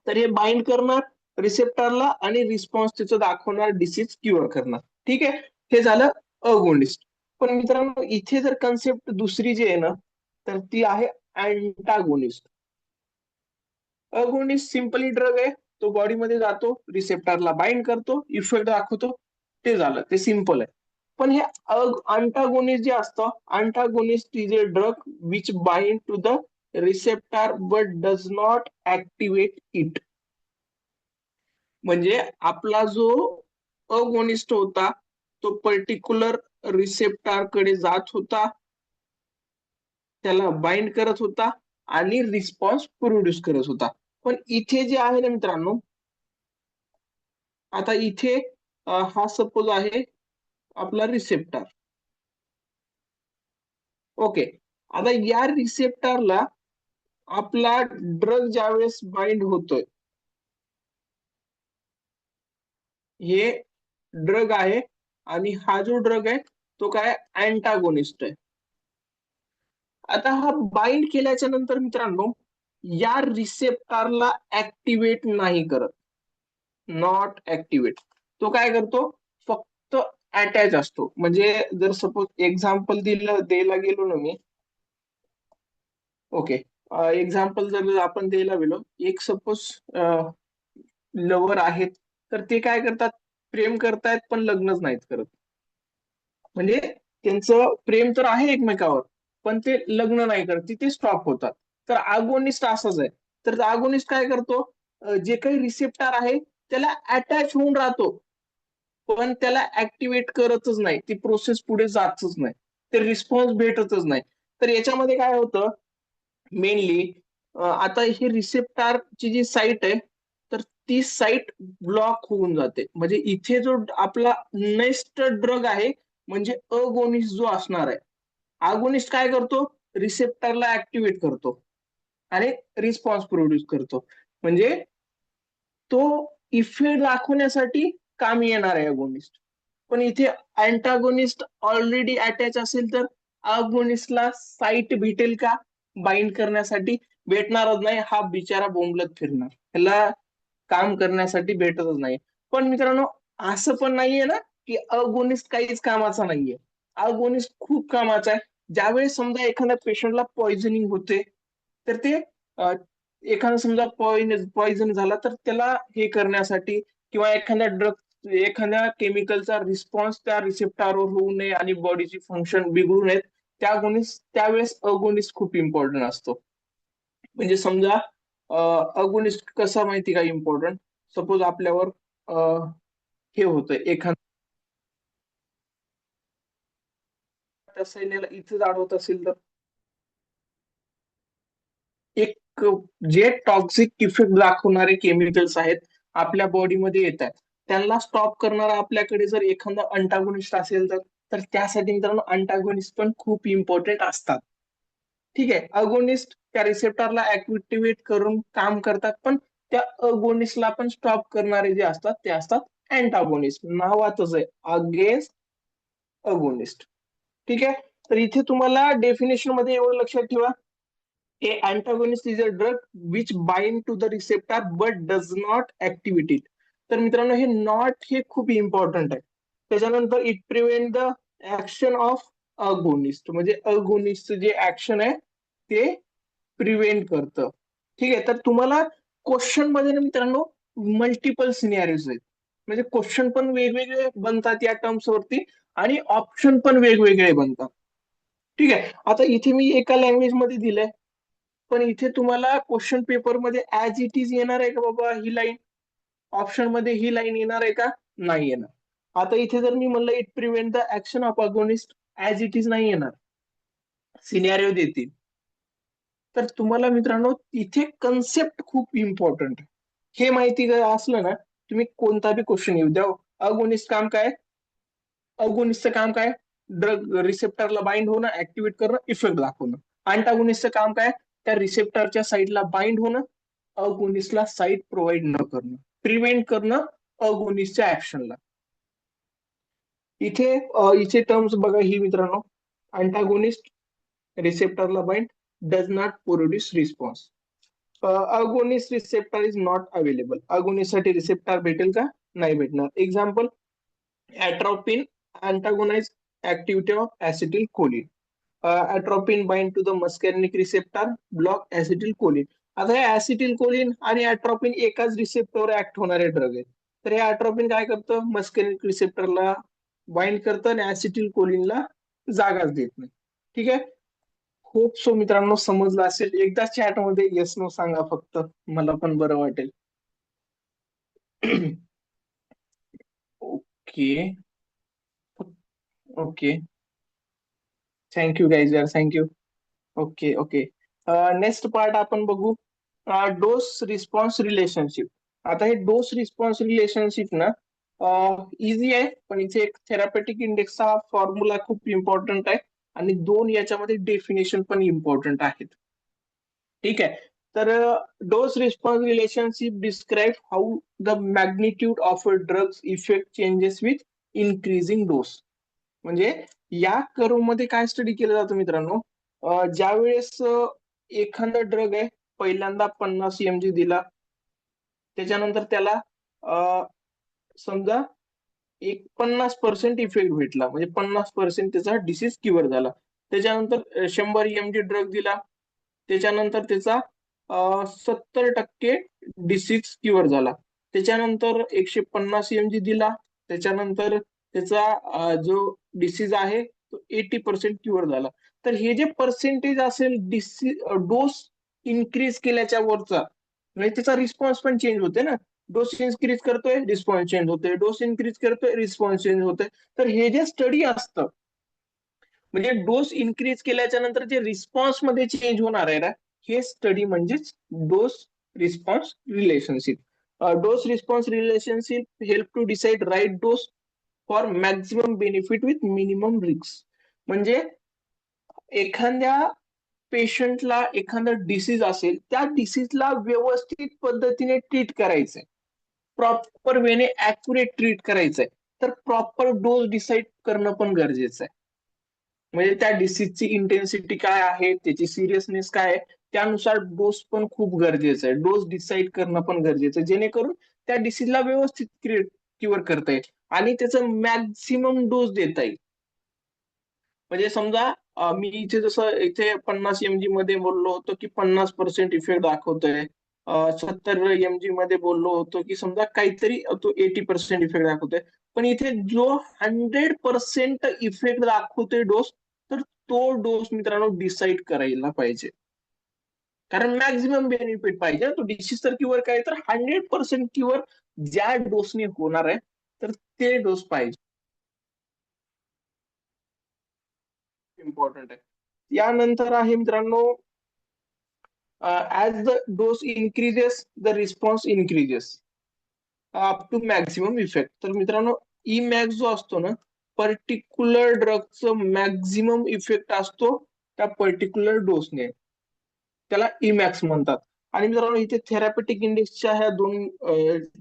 तर हे बाइंड करणार रिसेप्टरला आणि रिस्पॉन्स त्याचं दाखवणार, डिसीज क्युअर करणार. ठीक आहे, हे झालं अगोनिस्ट. पण मित्रांनो इथे जर कन्सेप्ट दुसरी जी आहे ना तर ती आहे अँटागोनिस्ट. अगोनिस्ट सिंपली ड्रग आहे, तो बॉडीमध्ये जातो, रिसेप्टरला बाइंड करतो, इफेक्ट दाखवतो, ते झालं, ते सिंपल आहे. पण हे अंटागोनिस्ट जे असतं, antagonist is a drug which bind to the receptor but does not activate it. म्हणजे आपला जो अगोनिस्ट होता तो पर्टिक्युलर रिसेप्टर कडे जात होता, त्याला बाइंड करत होता आणि रिस्पॉन्स प्रोड्यूस करत होता. पण इथे जे आहे ना मित्रांनो, आता इथे हा सपोज आहे आपला रिसेप्टर. ओके, आता या रिसेप्टरला आपला ड्रग ज्यावेळेस बाइंड होतोय, हे ड्रग आहे आणि हा जो ड्रग आहे तो काय अँटागोनिस्ट आहे. आता हा बाइंड केल्याच्या नंतर मित्रांनो या रिसेप्टरला ऍक्टिव्हेट नाही करत, नॉट ऍक्टिव्हेट. तो काय करतो, फक्त अटॅच असतो. म्हणजे जर सपोज एक्झाम्पल द्यायला गेलो ना मी, ओके, एक्झाम्पल जर आपण द्यायला गेलो, एक सपोज लवर आहेत, तर ते काय करतात, प्रेम करतायत पण लग्नच नाहीत करत. म्हणजे त्यांचं प्रेम तर आहे एकमेकावर, पण ते लग्न नाही करत, तिथे स्टॉप होतात. तर आगोनिस्ट असंच आहे. तर आगोनिस्ट काय करतो, जे काही रिसेप्टर आहे त्याला अटॅच होऊन राहतो, पण त्याला ऍक्टिव्हेट करतच नाही, ती प्रोसेस पुढे जातच नाही, ते रिस्पॉन्स भेटतच नाही. तर याच्यामध्ये काय होतं मेनली, आता ही रिसेप्टरची जी साईट आहे तर ती साईट ब्लॉक होऊन जाते. म्हणजे इथे जो आपला नेक्स्ट ड्रग आहे म्हणजे अगोनिस्ट जो असणार आहे, अगोनिस्ट काय करतो, रिसेप्टरला ऍक्टिव्हेट करतो आणि रिस्पॉन्स प्रोड्यूस करतो. म्हणजे तो इफेक्ट दाखवण्यासाठी कामी येणार आहे अगोनिस्ट. पण इथे अँटागोनिस्ट ऑलरेडी अटॅच असेल तर अगोनिस्टला साईट भेटेल का बाइंड करण्यासाठी, भेटणारच नाही. हा बिचारा बोंबलत फिरणार, त्याला काम करण्यासाठी भेटतच नाही. पण मित्रांनो असं पण नाहीये ना की अगोनिस्ट काहीच कामाचा नाहीये. अगोनिस्ट खूप कामाचा आहे. ज्यावेळेस समजा एखाद्या पेशंटला पॉइझनिंग होते तर ते एखादा समजा पॉइझन झाला तर त्याला हे करण्यासाठी किंवा एखाद्या ड्रग एखाद्या केमिकलचा रिस्पॉन्स त्या रिसेप्टरवर होऊ नये आणि बॉडीची फंक्शन बिघडू नयेत, त्यावेळेस अगोनिस्ट खूप इम्पॉर्टंट असतो. म्हणजे समजा अगोनिस्ट कसा माहिती का इम्पॉर्टंट, सपोज आपल्यावर हे होतंय, एखाद्या सैन्याला इथं जाणवत असेल तर एक जे टॉक्सिक इफेक्ट दाखवणारे केमिकल्स आहेत आपल्या बॉडीमध्ये येत आहेत, त्यांना स्टॉप करणारा आपल्याकडे जर एखादा अंटागोनिस्ट असेल तर तर त्यासाठी मित्रांनो अंटागोनिस्ट पण खूप इम्पॉर्टंट असतात. ठीक आहे, अगोनिस्ट त्या रिसेप्टरला ऍक्टिव्हेट करून काम करतात, पण त्या अगोनिस्टला पण स्टॉप करणारे जे असतात ते असतात अँटागोनिस्ट. नावातच आहे अगेन्स्ट अगोनिस्ट. ठीक आहे, तर इथे तुम्हाला डेफिनेशन मध्ये एवढं लक्षात ठेवा, a antagonist is a drug which bind to the receptor but does not activate it. तर मित्रांनो हे नॉट हे खूप इम्पॉर्टंट आहे. त्याच्यानंतर it prevent the action of agonist, म्हणजे अगोनिस्ट जे ऍक्शन आहे ते प्रिव्हेंट करतं. ठीक आहे, तर तुम्हाला क्वेश्चन मध्ये ना मित्रांनो मल्टिपल सिनेरियोज आहेत, म्हणजे क्वेश्चन पण वेगवेगळे बनतात या टर्म्स वरती आणि ऑप्शन पण वेगवेगळे बनतात. ठीक आहे, आता इथे मी एका लँग्वेज मध्ये दिलंय, पण इथे तुम्हाला क्वेश्चन पेपर मध्ये ऍज इट इज येणार आहे का बाबा ही लाईन, ऑप्शन मध्ये ही लाईन येणार आहे का, नाही येणार. आता इथे जर मी म्हणलं it prevent the action of agonist, as it is नाही येणार, सिनेरिओ देतील. तर तुम्हाला मित्रांनो इथे कन्सेप्ट खूप इम्पॉर्टंट आहे. हे माहिती जर असलं ना, तुम्ही कोणता बी क्वेश्चन येऊ द्या. अगोनिस्ट काम काय, अगोनिस्टचं काम काय, ड्रग रिसेप्टरला बाइंड होणं, ऍक्टिव्हेट करणं, इफेक्ट दाखवणं. अँटागोनिस्टचं काम काय, त्या रिसेप्टरच्या साईडला बाइंड होणं, अगोनिस्टला साईड प्रोव्हाइड न करणं, प्रिव्हेंट करणं अगोनिस्टच्या ऍक्शनला. इथे इथे टर्म्स बघा ही मित्रांनो, अँटागोनिस्ट रिसेप्टरला bind, does not produce response. Agonist receptor is not available, agonist साठी रिसेप्टर भेटेल का, नाही भेटणार. Example, atropine antagonize activity of acetylcholine. Atropine bind to the muscarinic receptor, block acetylcholine. आता हे ऍसिटिलकोलिन आणि अॅट्रोपिन एकाच रिसेप्टरवर ऍक्ट होणारे ड्रग आहेत. तर हे अॅट्रोपिन काय करतं, मस्कॅरिनिक रिसेप्टरला बाइंड करतं आणि ऍसिटिलकोलिनला जागाच देत नाही. ठीक आहे, होप सो मित्रांनो समजलं असेल. एकदा चॅट मध्ये येस नो सांगा फक्त, मला पण बरं वाटेल. ओके ओके, थँक्यू गाईज यार, thank you. Okay okay, next part आपण बघू, डोस रिस्पॉन्स रिलेशनशिप. आता हे डोस रिस्पॉन्स रिलेशनशिप ना इझी आहे, पण इथे एक थेरापेटिक इंडेक्सचा फॉर्म्युला खूप इम्पॉर्टंट आहे आणि दोन याच्यामध्ये डेफिनेशन पण इम्पॉर्टंट आहेत. ठीक आहे, तर dose response relationship describe how the magnitude of a drugs effect changes with increasing dose. म्हणजे या कर्व मध्ये काय स्टडी केलं जातं मित्रांनो, ज्या वेळेस एखादा ड्रग आहे, पहिल्यांदा 50 mg दिला, त्याच्यानंतर त्याला समजा एक 50% इफेक्ट भेटला, म्हणजे 50% त्याचा डिसीज क्युअर झाला. त्याच्यानंतर 100 mg ड्रग दिला, त्याच्यानंतर त्याचा 70% डिसीज क्युअर झाला. त्याच्यानंतर 150 mg दिला, त्याच्यानंतर त्याचा जो डिसीज आहे तो 80% क्युअर झाला. तर हे जे पर्सेंटेज असेल डोस इन्क्रीज केल्याच्या वरचा, म्हणजे त्याचा रिस्पॉन्स पण चेंज होते ना. डोस इन्क्रीज करतोय, रिस्पॉन्स चेंज होतोय, डोस इन्क्रीज करतोय, रिस्पॉन्स चेंज होतोय. तर हे जे स्टडी असतं, म्हणजे डोस इन्क्रीज केल्याच्या नंतर जे रिस्पॉन्स मध्ये चेंज होणार आहे ना, हे स्टडी म्हणजेच dose response relationship. Dose response relationship help to decide right dose for maximum benefit with minimum risk. म्हणजे एखाद्या पेशंटला एखादा डिसीज असेल, त्या डिसीजला व्यवस्थित पद्धतीने ट्रीट करायचंय, प्रॉपर वेने ऍक्युरेट ट्रीट करायचंय, तर प्रॉपर डोस डिसाईड करणं पण गरजेचं आहे. म्हणजे त्या डिसीजची इंटेन्सिटी काय आहे, त्याची सिरियसनेस काय आहे, त्यानुसार डोस पण खूप गरजेचं आहे. डोस डिसाईड करणं पण गरजेचं आहे, जेणेकरून त्या डिसीजला व्यवस्थित क्युअर करता येईल आणि त्याचं मॅक्झिमम डोस देता येईल. म्हणजे समजा मी इथे जसं इथे 50 mg मध्ये बोललो होतो की 50% इफेक्ट दाखवतोय, 70 mg मध्ये बोललो होतो की समजा काहीतरी तो 80% इफेक्ट दाखवतोय, पण इथे जो 100% इफेक्ट दाखवतोय डोस, तर तो डोस मित्रांनो डिसाईड करायला पाहिजे. कारण मॅक्झिमम बेनिफिट पाहिजे, तो डिसीज तर क्युअर काय, तर 100% क्युअर ज्या डोसने होणार आहे, तर ते डोस पाहिजे. इम्पॉर्टंट आहे. यानंतर आहे मित्रांनो, as the dose increases the response increases up to maximum effect. तर मित्रांनो ई मॅक्स जो असतो ना, पर्टिक्युलर ड्रगचं मॅक्झिमम इफेक्ट असतो त्या पर्टिक्युलर डोसने, त्याला इमॅक्स म्हणतात. आणि मित्रांनो इथे थेरापेटिक इंडेक्सच्या ह्या दोन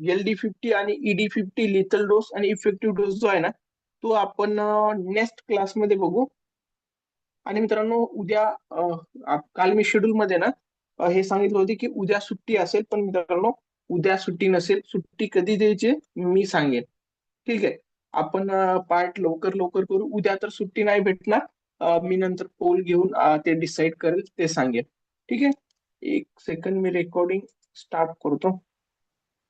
LD50 आणि ED50, लिथल डोस आणि इफेक्टिव्ह डोस जो आहे ना, तो आपण नेक्स्ट क्लासमध्ये बघू. आणि मित्रांनो उद्या काल मी शेड्यूल मध्ये ना हे सांगितलं होते की उद्या सुट्टी असेल, पण मित्रांनो उद्या सुट्टी नसेल. सुट्टी कधी द्यायची मी सांगेन. ठीक आहे. आपण पार्ट लवकर लवकर करू. उद्या तर सुट्टी नाही भेटणार. मी नंतर पोल घेऊन ते डिसाईड करेल, ते सांगेन. ठीक आहे. एक सेकंड, मी रेकॉर्डिंग स्टार्ट करतो.